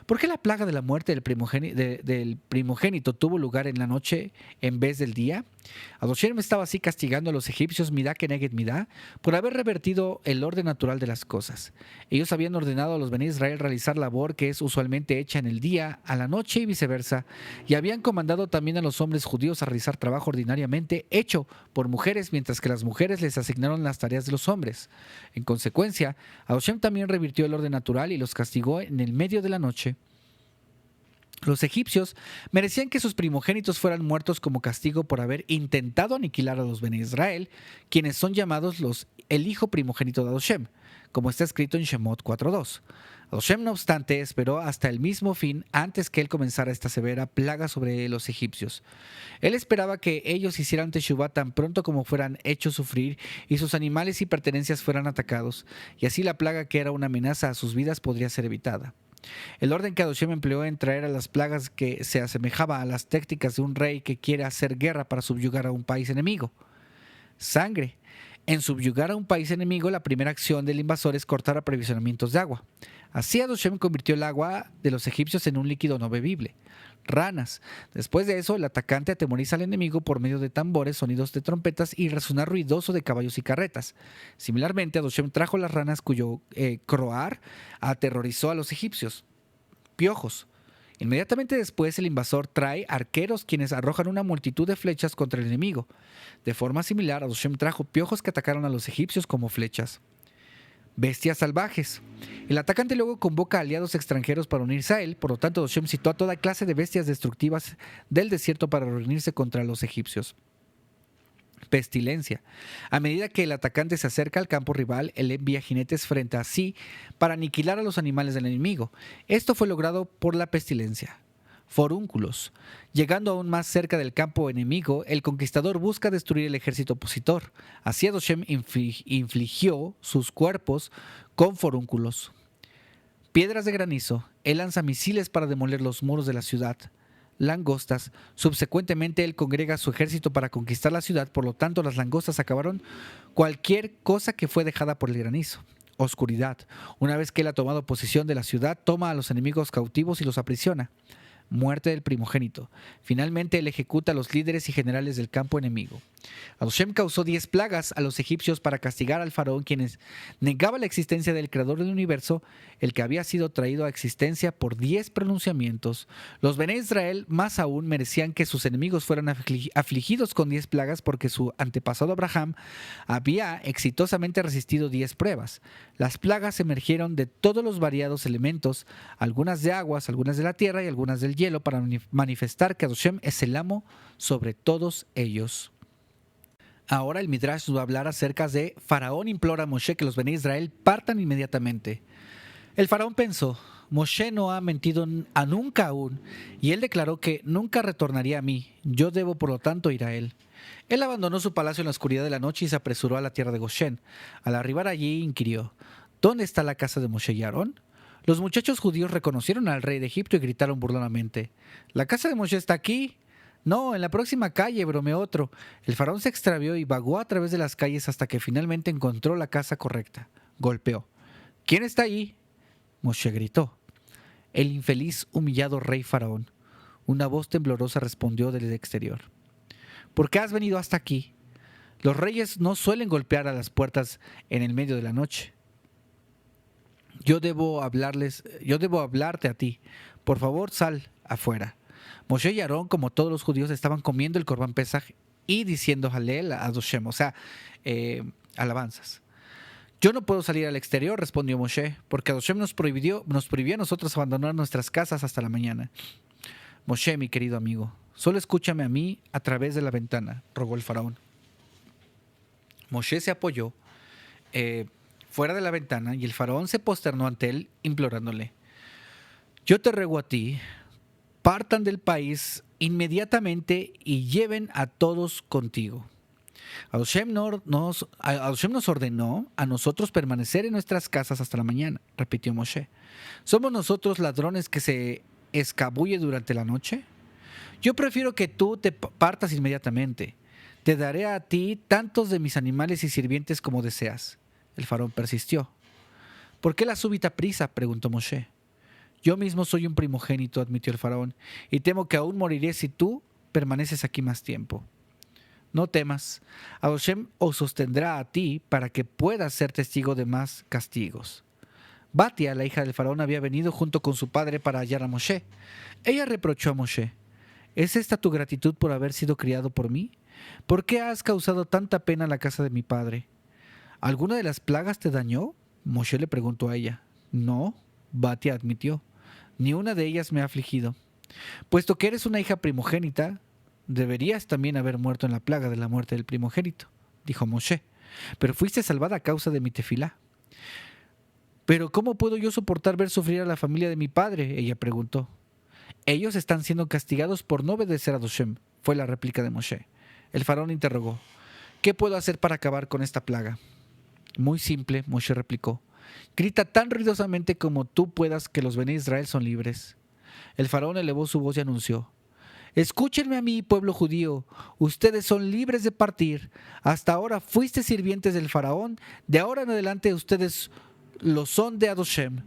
¿Por qué la plaga de la muerte del primogénito tuvo lugar en la noche en vez del día? Adoshem estaba así castigando a los egipcios midá keneged midá por haber revertido el orden natural de las cosas. Ellos habían ordenado a los Bené Israel realizar labor que es usualmente hecha en el día, a la noche y viceversa, y habían comandado también a los hombres judíos a realizar trabajo ordinariamente hecho por mujeres, mientras que las mujeres les asignaron las tareas de los hombres. En consecuencia, Adoshem también revirtió el orden natural y los castigó en el medio de la noche. Los egipcios merecían que sus primogénitos fueran muertos como castigo por haber intentado aniquilar a los Bené Israel, quienes son llamados el hijo primogénito de Adoshem, como está escrito en Shemot 4.2. Adoshem, no obstante, esperó hasta el mismo fin antes que él comenzara esta severa plaga sobre los egipcios. Él esperaba que ellos hicieran teshuvá tan pronto como fueran hechos sufrir y sus animales y pertenencias fueran atacados, y así la plaga, que era una amenaza a sus vidas, podría ser evitada. El orden que Hashem empleó en traer a las plagas que se asemejaba a las tácticas de un rey que quiere hacer guerra para subyugar a un país enemigo. Sangre. En subyugar a un país enemigo, la primera acción del invasor es cortar aprovisionamientos de agua. Así Hashem convirtió el agua de los egipcios en un líquido no bebible. Ranas. Después de eso, el atacante atemoriza al enemigo por medio de tambores, sonidos de trompetas y resonar ruidoso de caballos y carretas. Similarmente, Hashem trajo las ranas cuyo croar aterrorizó a los egipcios. Piojos. Inmediatamente después, el invasor trae arqueros quienes arrojan una multitud de flechas contra el enemigo. De forma similar, Hashem trajo piojos que atacaron a los egipcios como flechas. Bestias salvajes. El atacante luego convoca a aliados extranjeros para unirse a él, por lo tanto Hashem citó a toda clase de bestias destructivas del desierto para reunirse contra los egipcios. Pestilencia. A medida que el atacante se acerca al campo rival, él envía jinetes frente a sí para aniquilar a los animales del enemigo. Esto fue logrado por la pestilencia. Forúnculos. Llegando aún más cerca del campo enemigo, el conquistador busca destruir el ejército opositor. Así Hashem infligió sus cuerpos con forúnculos. Piedras de granizo. Él lanza misiles para demoler los muros de la ciudad. Langostas. Subsecuentemente él congrega su ejército para conquistar la ciudad, por lo tanto las langostas acabaron cualquier cosa que fue dejada por el granizo. Oscuridad. Una vez que él ha tomado posesión de la ciudad, toma a los enemigos cautivos y los aprisiona. Muerte del primogénito. Finalmente él ejecuta a los líderes y generales del campo enemigo. Hashem causó 10 plagas a los egipcios para castigar al faraón, quienes negaba la existencia del creador del universo, el que había sido traído a existencia por 10 pronunciamientos. Los Bené Israel más aún merecían que sus enemigos fueran afligidos con 10 plagas, porque su antepasado Abraham había exitosamente resistido 10 pruebas. Las plagas emergieron de todos los variados elementos, algunas de aguas, algunas de la tierra y algunas del hielo, para manifestar que Hashem es el amo sobre todos ellos. Ahora el Midrash va a hablar acerca de Faraón implora a Moshe que los Bené Israel partan inmediatamente. El faraón pensó, Moshe no ha mentido a nunca aún, y él declaró que nunca retornaría a mí, yo debo por lo tanto ir a él. Él abandonó su palacio en la oscuridad de la noche y se apresuró a la tierra de Goshen. Al arribar allí inquirió, ¿dónde está la casa de Moshe y Aarón? Los muchachos judíos reconocieron al rey de Egipto y gritaron burlonamente, ¿la casa de Moshe está aquí? No, en la próxima calle, bromeó otro. El faraón se extravió y vagó a través de las calles hasta que finalmente encontró la casa correcta. Golpeó. ¿Quién está ahí? Moshe gritó. El infeliz, humillado rey faraón. Una voz temblorosa respondió desde el exterior. ¿Por qué has venido hasta aquí? Los reyes no suelen golpear a las puertas en el medio de la noche. Yo debo hablarte a ti. Por favor, sal afuera. Moshe y Aarón, como todos los judíos, estaban comiendo el Corbán Pesaj y diciendo Halel a Hashem, o sea, alabanzas. Yo no puedo salir al exterior, respondió Moshe, porque Hashem nos prohibió a nosotros abandonar nuestras casas hasta la mañana. Moshe, mi querido amigo, solo escúchame a mí a través de la ventana, rogó el faraón. Moshe se apoyó fuera de la ventana y el faraón se posternó ante él, implorándole. Yo te ruego a ti, partan del país inmediatamente y lleven a todos contigo. Hashem nos ordenó a nosotros permanecer en nuestras casas hasta la mañana, repitió Moshe. ¿Somos nosotros ladrones que se escabulle durante la noche? Yo prefiero que tú te partas inmediatamente. Te daré a ti tantos de mis animales y sirvientes como deseas. El faraón persistió. ¿Por qué la súbita prisa?, preguntó Moshe. Yo mismo soy un primogénito, admitió el faraón, y temo que aún moriré si tú permaneces aquí más tiempo. No temas, Hashem os sostendrá a ti para que puedas ser testigo de más castigos. Batia, la hija del faraón, había venido junto con su padre para hallar a Moshe. Ella reprochó a Moshe, ¿es esta tu gratitud por haber sido criado por mí? ¿Por qué has causado tanta pena a la casa de mi padre? ¿Alguna de las plagas te dañó? Moshe le preguntó a ella. No, Batia admitió. Ni una de ellas me ha afligido. Puesto que eres una hija primogénita, deberías también haber muerto en la plaga de la muerte del primogénito, dijo Moshe. Pero fuiste salvada a causa de mi tefilá. ¿Pero cómo puedo yo soportar ver sufrir a la familia de mi padre?, ella preguntó. Ellos están siendo castigados por no obedecer a Hashem, fue la réplica de Moshe. El faraón interrogó, ¿qué puedo hacer para acabar con esta plaga? Muy simple, Moshe replicó. grita tan ruidosamente como tú puedas que los Bene Israel son libres. El faraón elevó su voz y anunció: escúchenme a mí, pueblo judío, ustedes son libres de partir. Hasta ahora fuiste sirvientes del faraón, de ahora en adelante ustedes lo son de Adoshem.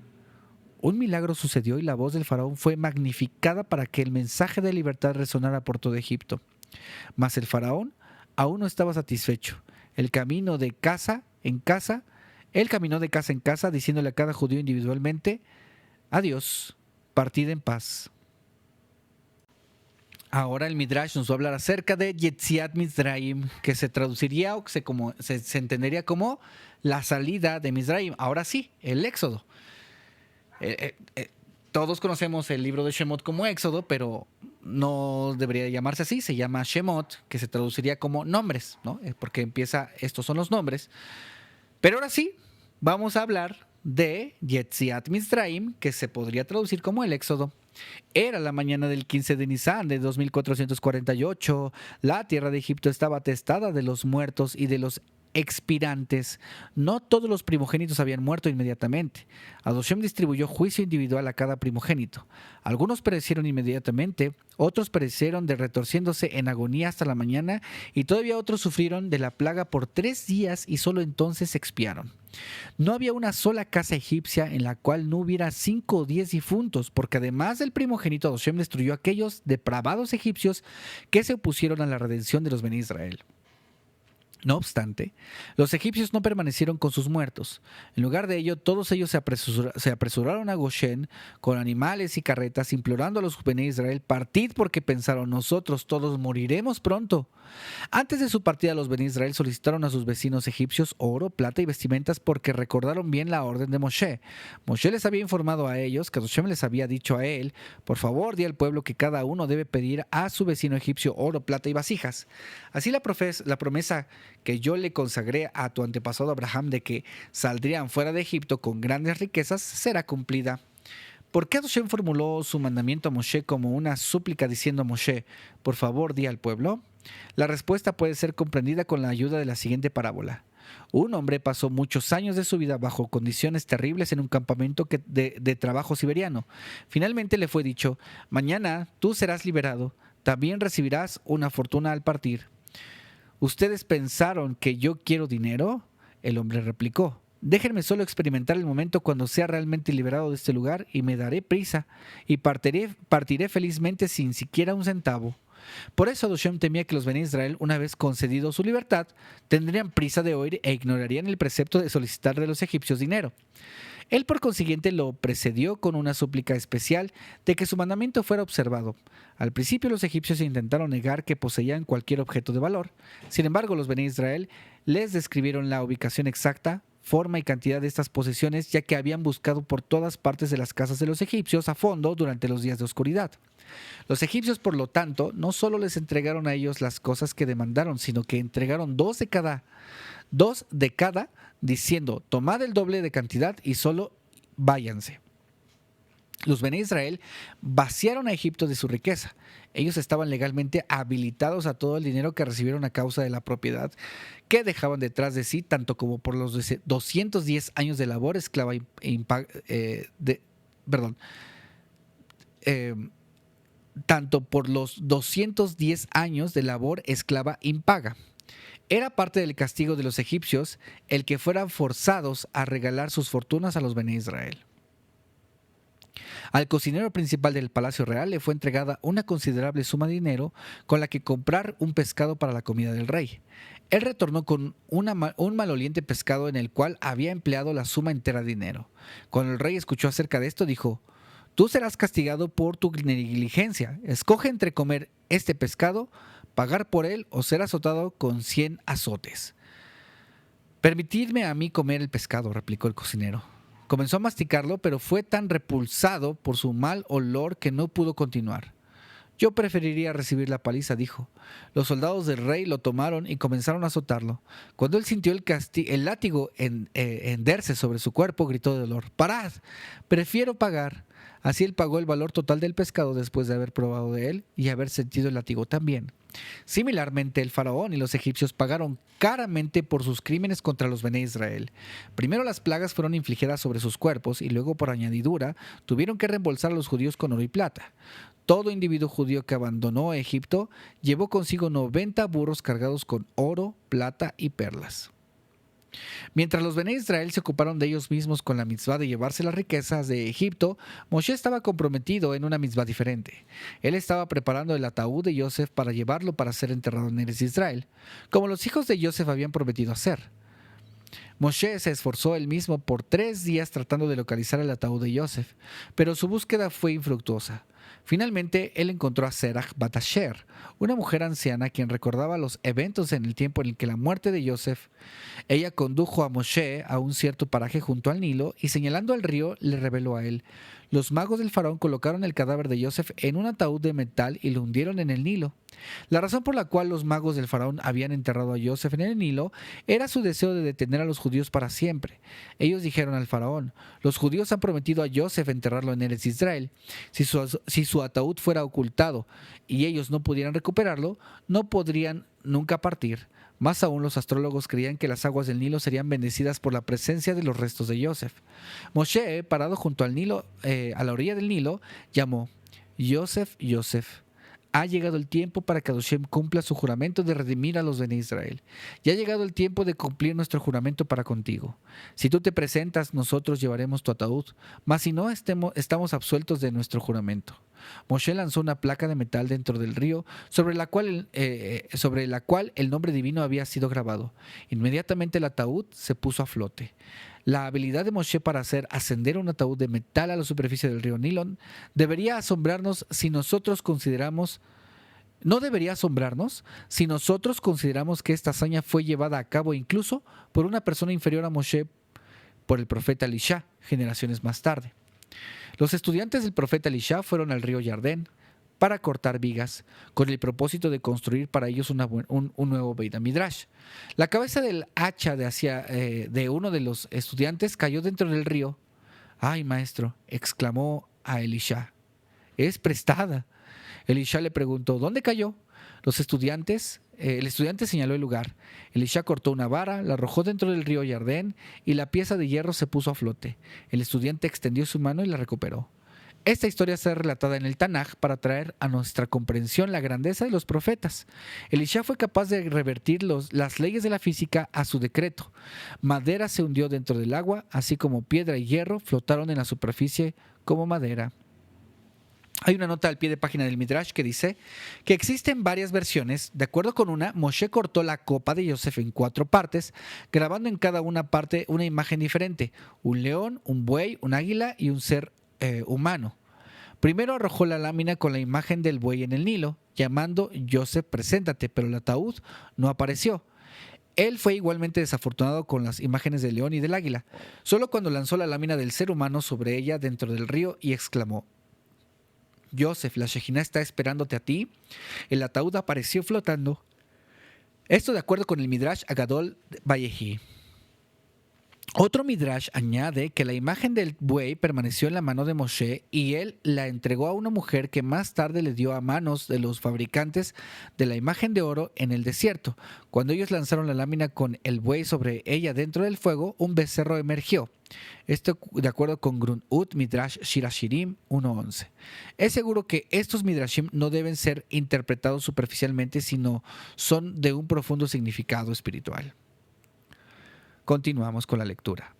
Un milagro sucedió y la voz del faraón fue magnificada para que el mensaje de libertad resonara por todo Egipto. Mas el faraón aún no estaba satisfecho. Él caminó de casa en casa, diciéndole a cada judío individualmente: adiós, partid en paz. Ahora el Midrash nos va a hablar acerca de Yetziat Mizraim, que se traduciría o se entendería como la salida de Mizraim. Ahora sí, el éxodo. Todos conocemos el libro de Shemot como Éxodo, pero no debería llamarse así. Se llama Shemot, que se traduciría como nombres, ¿no? Porque estos son los nombres. Pero ahora sí, vamos a hablar de Yetziat Mizraim, que se podría traducir como el Éxodo. Era la mañana del 15 de Nisan de 2448. La tierra de Egipto estaba atestada de los muertos y de los expirantes. No todos los primogénitos habían muerto inmediatamente. Adoshem distribuyó juicio individual a cada primogénito. Algunos perecieron inmediatamente, otros perecieron retorciéndose en agonía hasta la mañana, y todavía otros sufrieron de la plaga por 3 días y solo entonces expiaron. No había una sola casa egipcia en la cual no hubiera 5 o 10 difuntos, porque además del primogénito, Adoshem destruyó a aquellos depravados egipcios que se opusieron a la redención de los Bene Israel. No obstante, los egipcios no permanecieron con sus muertos. En lugar de ello, todos ellos se apresuraron a Goshen con animales y carretas, implorando a los Bene Israel: partid, porque pensaron: nosotros todos moriremos pronto. Antes de su partida, los Bene Israel solicitaron a sus vecinos egipcios oro, plata y vestimentas, porque recordaron bien la orden de Moshe. Moshe les había informado a ellos que Hashem les había dicho a él: por favor, di al pueblo que cada uno debe pedir a su vecino egipcio oro, plata y vasijas. Así la promesa que yo le consagré a tu antepasado Abraham de que saldrían fuera de Egipto con grandes riquezas será cumplida. ¿Por qué Hashem formuló su mandamiento a Moshe como una súplica diciendo a Moshe: por favor, di al pueblo? La respuesta puede ser comprendida con la ayuda de la siguiente parábola. Un hombre pasó muchos años de su vida bajo condiciones terribles en un campamento de trabajo siberiano. Finalmente le fue dicho: mañana tú serás liberado, también recibirás una fortuna al partir. ¿Ustedes pensaron que yo quiero dinero? El hombre replicó: déjenme solo experimentar el momento cuando sea realmente liberado de este lugar y me daré prisa y partiré felizmente sin siquiera un centavo. Por eso Adoshem temía que los Bene Israel, una vez concedido su libertad, tendrían prisa de oír e ignorarían el precepto de solicitar de los egipcios dinero. Él, por consiguiente, lo precedió con una súplica especial de que su mandamiento fuera observado. Al principio los egipcios intentaron negar que poseían cualquier objeto de valor. Sin embargo, los Bene Israel les describieron la ubicación exacta, forma y cantidad de estas posesiones, ya que habían buscado por todas partes de las casas de los egipcios a fondo durante los días de oscuridad. Los egipcios, por lo tanto, no solo les entregaron a ellos las cosas que demandaron, sino que entregaron dos de cada, diciendo: tomad el doble de cantidad y solo váyanse. Los Bene Israel vaciaron a Egipto de su riqueza. Ellos estaban legalmente habilitados a todo el dinero que recibieron a causa de la propiedad que dejaban detrás de sí, tanto como por los 210 años de labor esclava tanto por los 210 años de labor esclava impaga. Era parte del castigo de los egipcios el que fueran forzados a regalar sus fortunas a los Bene Israel. Al cocinero principal del palacio real le fue entregada una considerable suma de dinero con la que comprar un pescado para la comida del rey. Él retornó con un maloliente pescado en el cual había empleado la suma entera de dinero. Cuando el rey escuchó acerca de esto, dijo: tú serás castigado por tu negligencia. Escoge entre comer este pescado, pagar por él, o ser azotado con 100 azotes. Permitidme a mí comer el pescado, replicó el cocinero. Comenzó a masticarlo, pero fue tan repulsado por su mal olor que no pudo continuar. Yo preferiría recibir la paliza, dijo. Los soldados del rey lo tomaron y comenzaron a azotarlo. Cuando él sintió el látigo henderse sobre su cuerpo, gritó de dolor: ¡parad! Prefiero pagar. Así él pagó el valor total del pescado después de haber probado de él y haber sentido el látigo también. Similarmente, el faraón y los egipcios pagaron caramente por sus crímenes contra los Bené Israel. Primero las plagas fueron infligidas sobre sus cuerpos y luego, por añadidura, tuvieron que reembolsar a los judíos con oro y plata. Todo individuo judío que abandonó Egipto llevó consigo 90 burros cargados con oro, plata y perlas. Mientras los Bené Israel se ocuparon de ellos mismos con la mitzvah de llevarse las riquezas de Egipto, Moshe estaba comprometido en una mitzvah diferente. Él estaba preparando el ataúd de Yosef para llevarlo para ser enterrado en Eretz Israel, como los hijos de Yosef habían prometido hacer. Moshe se esforzó él mismo por 3 días tratando de localizar el ataúd de Yosef, pero su búsqueda fue infructuosa. Finalmente, él encontró a Serach Batasher, una mujer anciana quien recordaba los eventos en el tiempo en el que la muerte de Yosef. Ella condujo a Moshe a un cierto paraje junto al Nilo y señalando al río le reveló a él: los magos del faraón colocaron el cadáver de Yosef en un ataúd de metal y lo hundieron en el Nilo. La razón por la cual los magos del faraón habían enterrado a Yosef en el Nilo era su deseo de detener a los judíos para siempre. Ellos dijeron al faraón: los judíos han prometido a Yosef enterrarlo en Eretz Israel. Si su ataúd fuera ocultado y ellos no pudieran recuperarlo, no podrían nunca partir. Más aún, los astrólogos creían que las aguas del Nilo serían bendecidas por la presencia de los restos de Yosef. Moshe, parado junto al Nilo, a la orilla del Nilo, llamó: Yosef, Yosef, ha llegado el tiempo para que Adoshem cumpla su juramento de redimir a los de Israel. Ya ha llegado el tiempo de cumplir nuestro juramento para contigo. Si tú te presentas, nosotros llevaremos tu ataúd, mas si no, estamos absueltos de nuestro juramento. Moshe lanzó una placa de metal dentro del río sobre la cual el nombre divino había sido grabado. Inmediatamente el ataúd se puso a flote. La habilidad de Moshe para hacer ascender un ataúd de metal a la superficie del río Nilón debería asombrarnos si nosotros consideramos no debería asombrarnos si nosotros consideramos que esta hazaña fue llevada a cabo incluso por una persona inferior a Moshe, por el profeta Elisha, generaciones más tarde. Los estudiantes del profeta Elisha fueron al río Jardén para cortar vigas, con el propósito de construir para ellos un nuevo Beit Midrash. La cabeza del hacha de uno de los estudiantes cayó dentro del río. ¡Ay, maestro!, exclamó a Elisha. ¡Es prestada! Elisha le preguntó: ¿dónde cayó? El estudiante señaló el lugar. Elisha cortó una vara, la arrojó dentro del río Jardén y la pieza de hierro se puso a flote. El estudiante extendió su mano y la recuperó. Esta historia está relatada en el Tanaj para traer a nuestra comprensión la grandeza de los profetas. Elisha fue capaz de revertir las leyes de la física a su decreto. Madera se hundió dentro del agua, así como piedra y hierro flotaron en la superficie como madera. Hay una nota al pie de página del Midrash que dice que existen varias versiones. De acuerdo con una, Moshe cortó la copa de Yosef en 4 partes, grabando en cada una parte una imagen diferente: un león, un buey, un águila y un ser humano. Primero arrojó la lámina con la imagen del buey en el Nilo, llamando: Yosef, preséntate, pero el ataúd no apareció. Él fue igualmente desafortunado con las imágenes del león y del águila. Solo cuando lanzó la lámina del ser humano sobre ella dentro del río y exclamó: Yosef, la Shejina está esperándote a ti, el ataúd apareció flotando. Esto de acuerdo con el Midrash Agadol Vayehi. Otro Midrash añade que la imagen del buey permaneció en la mano de Moshe y él la entregó a una mujer que más tarde le dio a manos de los fabricantes de la imagen de oro en el desierto. Cuando ellos lanzaron la lámina con el buey sobre ella dentro del fuego, un becerro emergió. Esto de acuerdo con Grunut Midrash Shirashirim 1.11. Es seguro que estos Midrashim no deben ser interpretados superficialmente, sino son de un profundo significado espiritual. Continuamos con la lectura.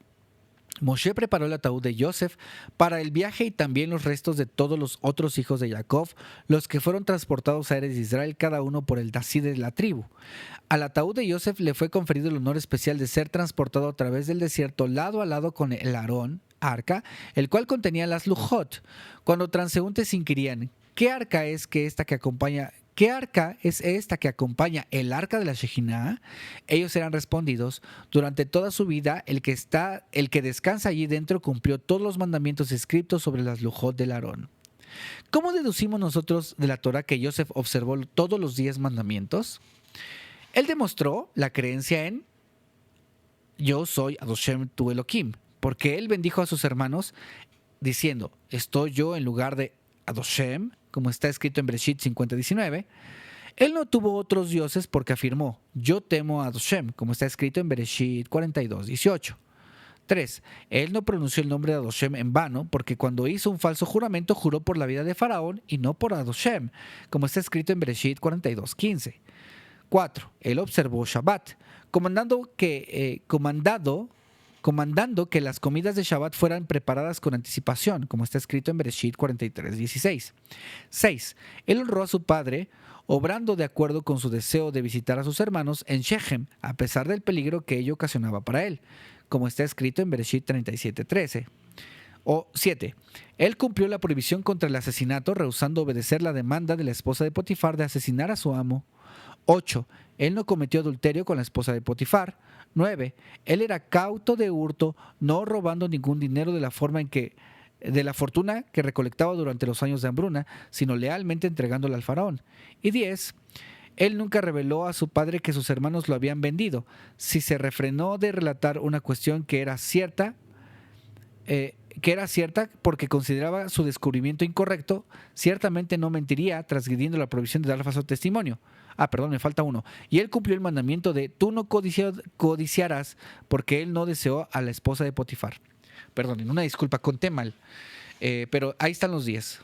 Moshe preparó el ataúd de Yosef para el viaje y también los restos de todos los otros hijos de Jacob, los que fueron transportados a Eretz Israel, cada uno por el dací de la tribu. Al ataúd de Yosef le fue conferido el honor especial de ser transportado a través del desierto lado a lado con el Aarón, arca, el cual contenía las lujot. Cuando transeúntes inquirían: ¿qué arca es esta que acompaña el arca de la Shejina? Ellos eran respondidos: durante toda su vida, el que descansa allí dentro cumplió todos los mandamientos escritos sobre las lujot del Aarón. ¿Cómo deducimos nosotros de la Torah que Yosef observó todos los 10 mandamientos? Él demostró la creencia en Yo soy Adoshem tu Elohim, porque él bendijo a sus hermanos diciendo, ¿estoy yo en lugar de Adoshem? Como está escrito en Bereshit 50:19. Él no tuvo otros dioses porque afirmó, yo temo a Adoshem, como está escrito en Bereshit 42:18. 3. Él no pronunció el nombre de Adoshem en vano, porque cuando hizo un falso juramento juró por la vida de Faraón y no por Adoshem, como está escrito en Bereshit 42:15. 4. Él observó Shabbat, comandando que las comidas de Shabbat fueran preparadas con anticipación, como está escrito en Bereshit 43:16. 6. Él honró a su padre, obrando de acuerdo con su deseo de visitar a sus hermanos en Shechem, a pesar del peligro que ello ocasionaba para él, como está escrito en Bereshit 37:13. O 7. Él cumplió la prohibición contra el asesinato, rehusando obedecer la demanda de la esposa de Potifar de asesinar a su amo. 8. Él no cometió adulterio con la esposa de Potifar. 9. Él era cauto de hurto, no robando ningún dinero de la fortuna que recolectaba durante los años de hambruna, sino lealmente entregándola al faraón. Y 10. Él nunca reveló a su padre que sus hermanos lo habían vendido. Si se refrenó de relatar una cuestión que era cierta porque consideraba su descubrimiento incorrecto, ciertamente no mentiría transgrediendo la prohibición de dar falso testimonio. Me falta uno. Y él cumplió el mandamiento de tú no codiciarás, porque él no deseó a la esposa de Potifar. Perdonen, una disculpa, conté mal. Pero ahí están los 10.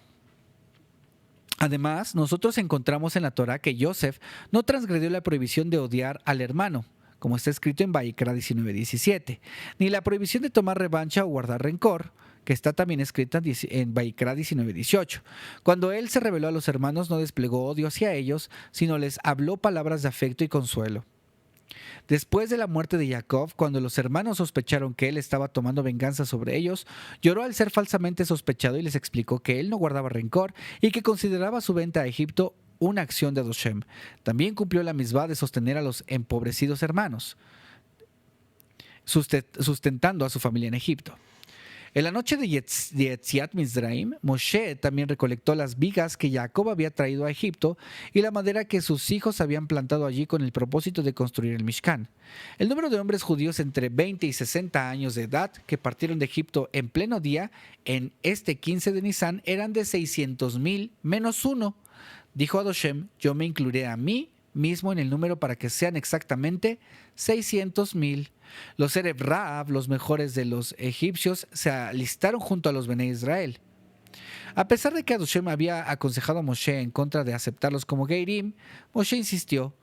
Además, nosotros encontramos en la Torá que Yosef no transgredió la prohibición de odiar al hermano, como está escrito en Vayikra 19:17, ni la prohibición de tomar revancha o guardar rencor, que está también escrita en Vayikra 19:18. Cuando él se reveló a los hermanos, no desplegó odio hacia ellos, sino les habló palabras de afecto y consuelo. Después de la muerte de Jacob, cuando los hermanos sospecharon que él estaba tomando venganza sobre ellos, lloró al ser falsamente sospechado y les explicó que él no guardaba rencor y que consideraba su venta a Egipto una acción de Adoshem. También cumplió la misvá de sostener a los empobrecidos hermanos, sustentando a su familia en Egipto. En la noche de Yetziat Mizraim, Moshe también recolectó las vigas que Jacob había traído a Egipto y la madera que sus hijos habían plantado allí con el propósito de construir el Mishkan. El número de hombres judíos entre 20 y 60 años de edad que partieron de Egipto en pleno día en este 15 de Nisan eran de 600,000 menos uno. Dijo Adoshem, yo me incluiré a mí mismo en el número para que sean exactamente 600,000. Los Ereb Raab, los mejores de los egipcios, se alistaron junto a los Bené Israel. A pesar de que Adoshem había aconsejado a Moshe en contra de aceptarlos como Geirim, Moshe insistió.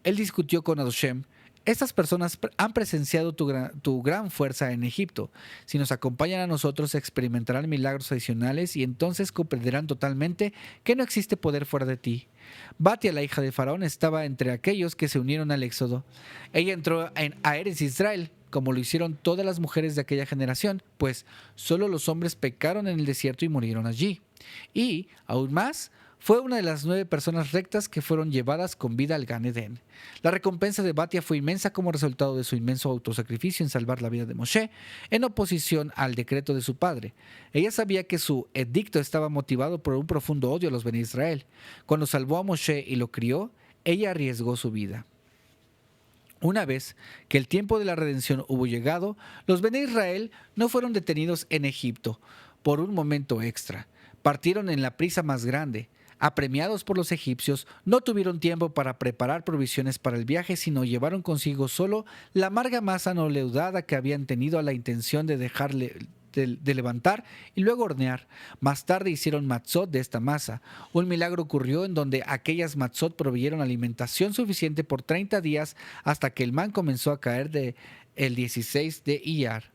Él discutió con Adoshem. Estas personas han presenciado tu gran fuerza en Egipto. Si nos acompañan a nosotros, experimentarán milagros adicionales y entonces comprenderán totalmente que no existe poder fuera de ti. Batia, la hija de Faraón, estaba entre aquellos que se unieron al éxodo. Ella entró a Eretz Israel, como lo hicieron todas las mujeres de aquella generación, pues solo los hombres pecaron en el desierto y murieron allí. Y, aún más, fue una de las 9 personas rectas que fueron llevadas con vida al Gan Edén. La recompensa de Batia fue inmensa como resultado de su inmenso autosacrificio en salvar la vida de Moshe, en oposición al decreto de su padre. Ella sabía que su edicto estaba motivado por un profundo odio a los Bené Israel. Cuando salvó a Moshe y lo crió, ella arriesgó su vida. Una vez que el tiempo de la redención hubo llegado, los Bené Israel no fueron detenidos en Egipto por un momento extra. Partieron en la prisa más grande. Apremiados por los egipcios, no tuvieron tiempo para preparar provisiones para el viaje, sino llevaron consigo solo la amarga masa no leudada que habían tenido a la intención de de levantar y luego hornear. Más tarde hicieron matzot de esta masa. Un milagro ocurrió en donde aquellas matzot proveyeron alimentación suficiente por 30 días hasta que el man comenzó a caer el 16 de Iyar.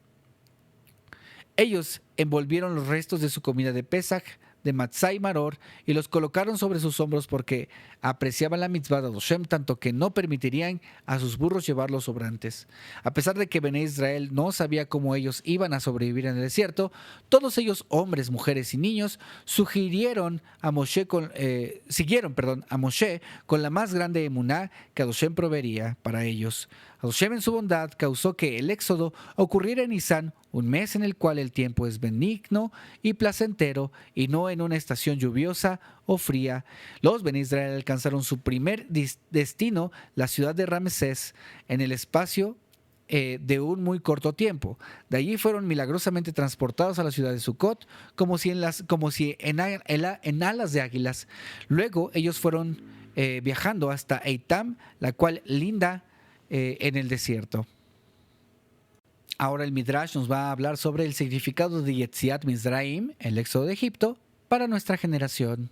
Ellos envolvieron los restos de su comida de Pesaj, de Matzá y Maror, y los colocaron sobre sus hombros porque apreciaban la mitzvah de Adoshem, tanto que no permitirían a sus burros llevar los sobrantes. A pesar de que Bené Israel no sabía cómo ellos iban a sobrevivir en el desierto, todos ellos, hombres, mujeres y niños, siguieron a Moshe con la más grande emuná que Adoshem proveería para ellos. Adoshem en su bondad causó que el éxodo ocurriera en Nisan, un mes en el cual el tiempo es benigno y placentero y no en una estación lluviosa o fría. Los Bené Israel alcanzaron su primer destino, la ciudad de Ramsés, en el espacio de un muy corto tiempo. De allí fueron milagrosamente transportados a la ciudad de Sucot, como si en alas de águilas. Luego ellos fueron viajando hasta Eitam, la cual linda en el desierto. Ahora el Midrash nos va a hablar sobre el significado de Yetziat Mizraim, el éxodo de Egipto, para nuestra generación.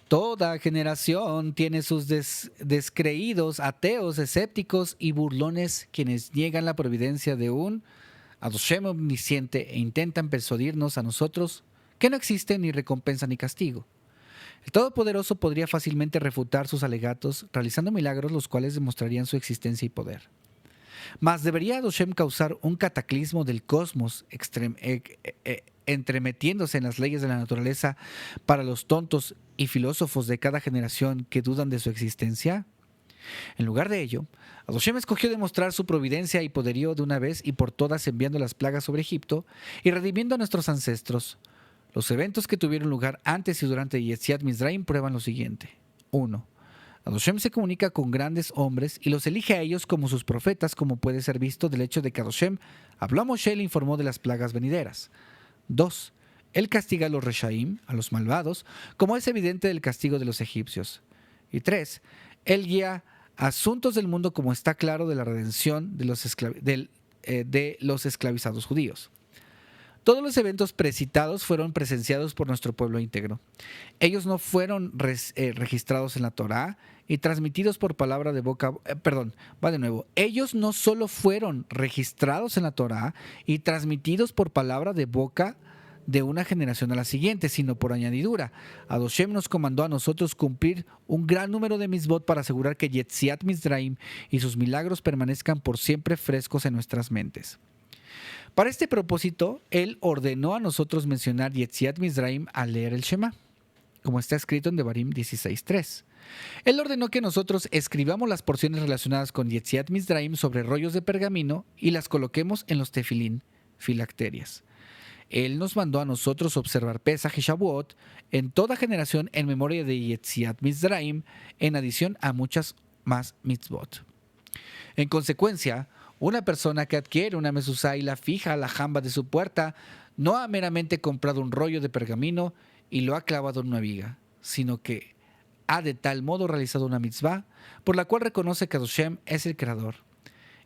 Toda generación tiene sus descreídos, ateos, escépticos y burlones quienes niegan la providencia de un Adoshem omnisciente e intentan persuadirnos a nosotros que no existe ni recompensa ni castigo. El Todopoderoso podría fácilmente refutar sus alegatos realizando milagros los cuales demostrarían su existencia y poder. Mas debería Adoshem causar un cataclismo del cosmos entremetiéndose en las leyes de la naturaleza para los tontos y filósofos de cada generación que dudan de su existencia. En lugar de ello, Adoshem escogió demostrar su providencia y poderío de una vez y por todas enviando las plagas sobre Egipto y redimiendo a nuestros ancestros. Los eventos que tuvieron lugar antes y durante Yetziat Mizraim prueban lo siguiente. 1. Adoshem se comunica con grandes hombres y los elige a ellos como sus profetas, como puede ser visto del hecho de que Adoshem habló a Moshe y le informó de las plagas venideras. 2. Él castiga a los Reshaim, a los malvados, como es evidente del castigo de los egipcios. Y 3. Él guía asuntos del mundo como está claro de la redención de los esclavizados judíos. Todos los eventos precitados fueron presenciados por nuestro pueblo íntegro. Ellos no fueron registrados en la Torá y transmitidos por palabra de boca... Ellos no solo fueron registrados en la Torá y transmitidos por palabra de boca de una generación a la siguiente, sino por añadidura. Adoshem nos comandó a nosotros cumplir un gran número de mitzvot para asegurar que Yetziat Mizraim y sus milagros permanezcan por siempre frescos en nuestras mentes. Para este propósito, Él ordenó a nosotros mencionar Yetziat Mizraim al leer el Shema, como está escrito en Devarim 16.3. Él ordenó que nosotros escribamos las porciones relacionadas con Yetziat Mizraim sobre rollos de pergamino y las coloquemos en los tefilín, filacterias. Él nos mandó a nosotros observar Pesaj y Shavuot en toda generación en memoria de Yetziat Mizraim, en adición a muchas más mitzvot. En consecuencia, una persona que adquiere una mezuzá y la fija a la jamba de su puerta no ha meramente comprado un rollo de pergamino y lo ha clavado en una viga, sino que ha de tal modo realizado una mitzvah por la cual reconoce que Adoshem es el creador.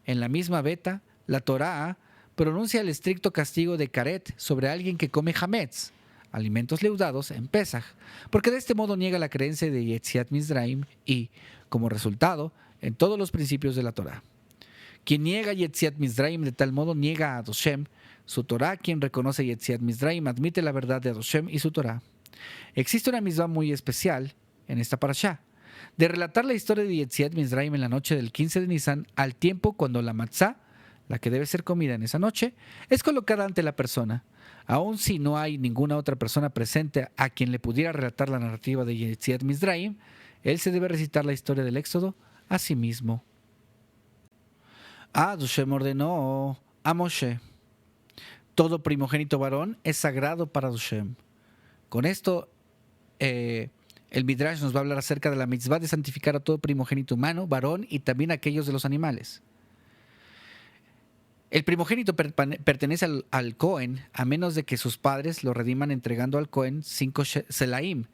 En la misma beta, la Torá pronuncia el estricto castigo de Karet sobre alguien que come hametz, alimentos leudados, en Pesaj, porque de este modo niega la creencia de Yetziat Mizraim y, como resultado, en todos los principios de la Torá. Quien niega Yetziat Mizraim de tal modo niega a Adoshem, su Torá. Quien reconoce Yetziat Mizraim admite la verdad de Adoshem y su Torá. Existe una mitzvah muy especial en esta parashá, de relatar la historia de Yetziat Mizraim en la noche del 15 de Nisan, al tiempo cuando la matzá, la que debe ser comida en esa noche, es colocada ante la persona, aun si no hay ninguna otra persona presente a quien le pudiera relatar la narrativa de Yetziat Mizraim. Él se debe recitar la historia del Éxodo a sí mismo. Adoshem ordenó a Moshe: todo primogénito varón es sagrado para Adoshem. Con esto, el Midrash nos va a hablar acerca de la mitzvah de santificar a todo primogénito humano, varón, y también a aquellos de los animales. El primogénito pertenece al Cohen, a menos de que sus padres lo rediman entregando al Cohen 5 selaim.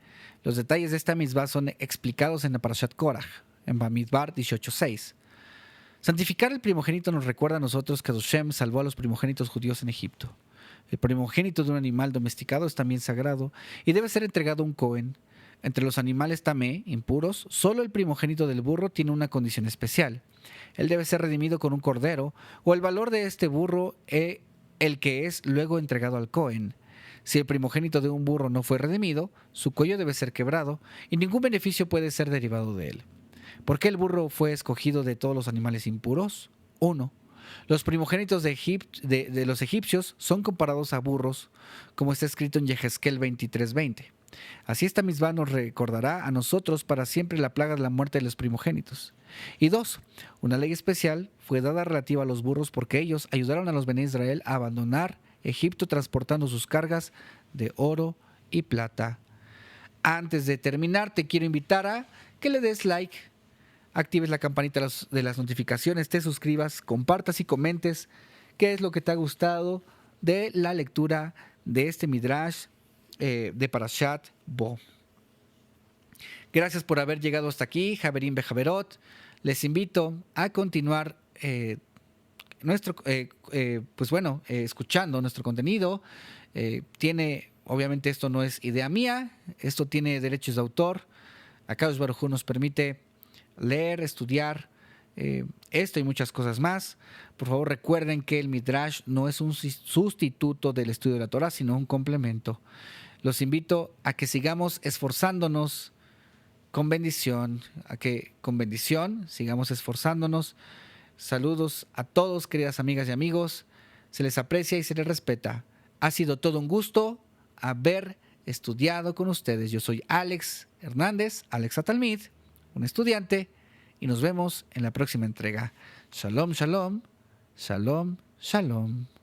Los detalles de esta mitzvah son explicados en la Parashat Korach, en Bamidbar 18.6. Santificar el primogénito nos recuerda a nosotros que Adoshem salvó a los primogénitos judíos en Egipto. El primogénito de un animal domesticado es también sagrado y debe ser entregado a un Cohen. Entre los animales tamé, impuros, solo el primogénito del burro tiene una condición especial. Él debe ser redimido con un cordero, o el valor de este burro el que es luego entregado al Cohen. Si el primogénito de un burro no fue redimido, su cuello debe ser quebrado y ningún beneficio puede ser derivado de él. ¿Por qué el burro fue escogido de todos los animales impuros? 1. Los primogénitos de los egipcios son comparados a burros, como está escrito en Yehezkel 23:20. Así esta mitzvah nos recordará a nosotros para siempre la plaga de la muerte de los primogénitos. Y 2. Una ley especial fue dada relativa a los burros porque ellos ayudaron a los Bené Israel a abandonar Egipto transportando sus cargas de oro y plata. Antes de terminar, te quiero invitar a que le des like actives la campanita de las notificaciones, te suscribas, compartas y comentes qué es lo que te ha gustado de la lectura de este Midrash de Parashat Bo. Gracias por haber llegado hasta aquí, Javerín Bejaverot. Les invito a continuar escuchando nuestro contenido. Obviamente esto no es idea mía, esto tiene derechos de autor. Akadosh Baruj Hu nos permite leer, estudiar esto y muchas cosas más. Por favor, recuerden que el Midrash no es un sustituto del estudio de la Torah, sino un complemento. Los invito a que sigamos esforzándonos con bendición, sigamos esforzándonos. Saludos a todos, queridas amigas y amigos. Se les aprecia y se les respeta. Ha sido todo un gusto haber estudiado con ustedes. Yo soy Alex Hernández, Alex Atalmid, un estudiante, y nos vemos en la próxima entrega. Shalom, shalom, shalom, shalom.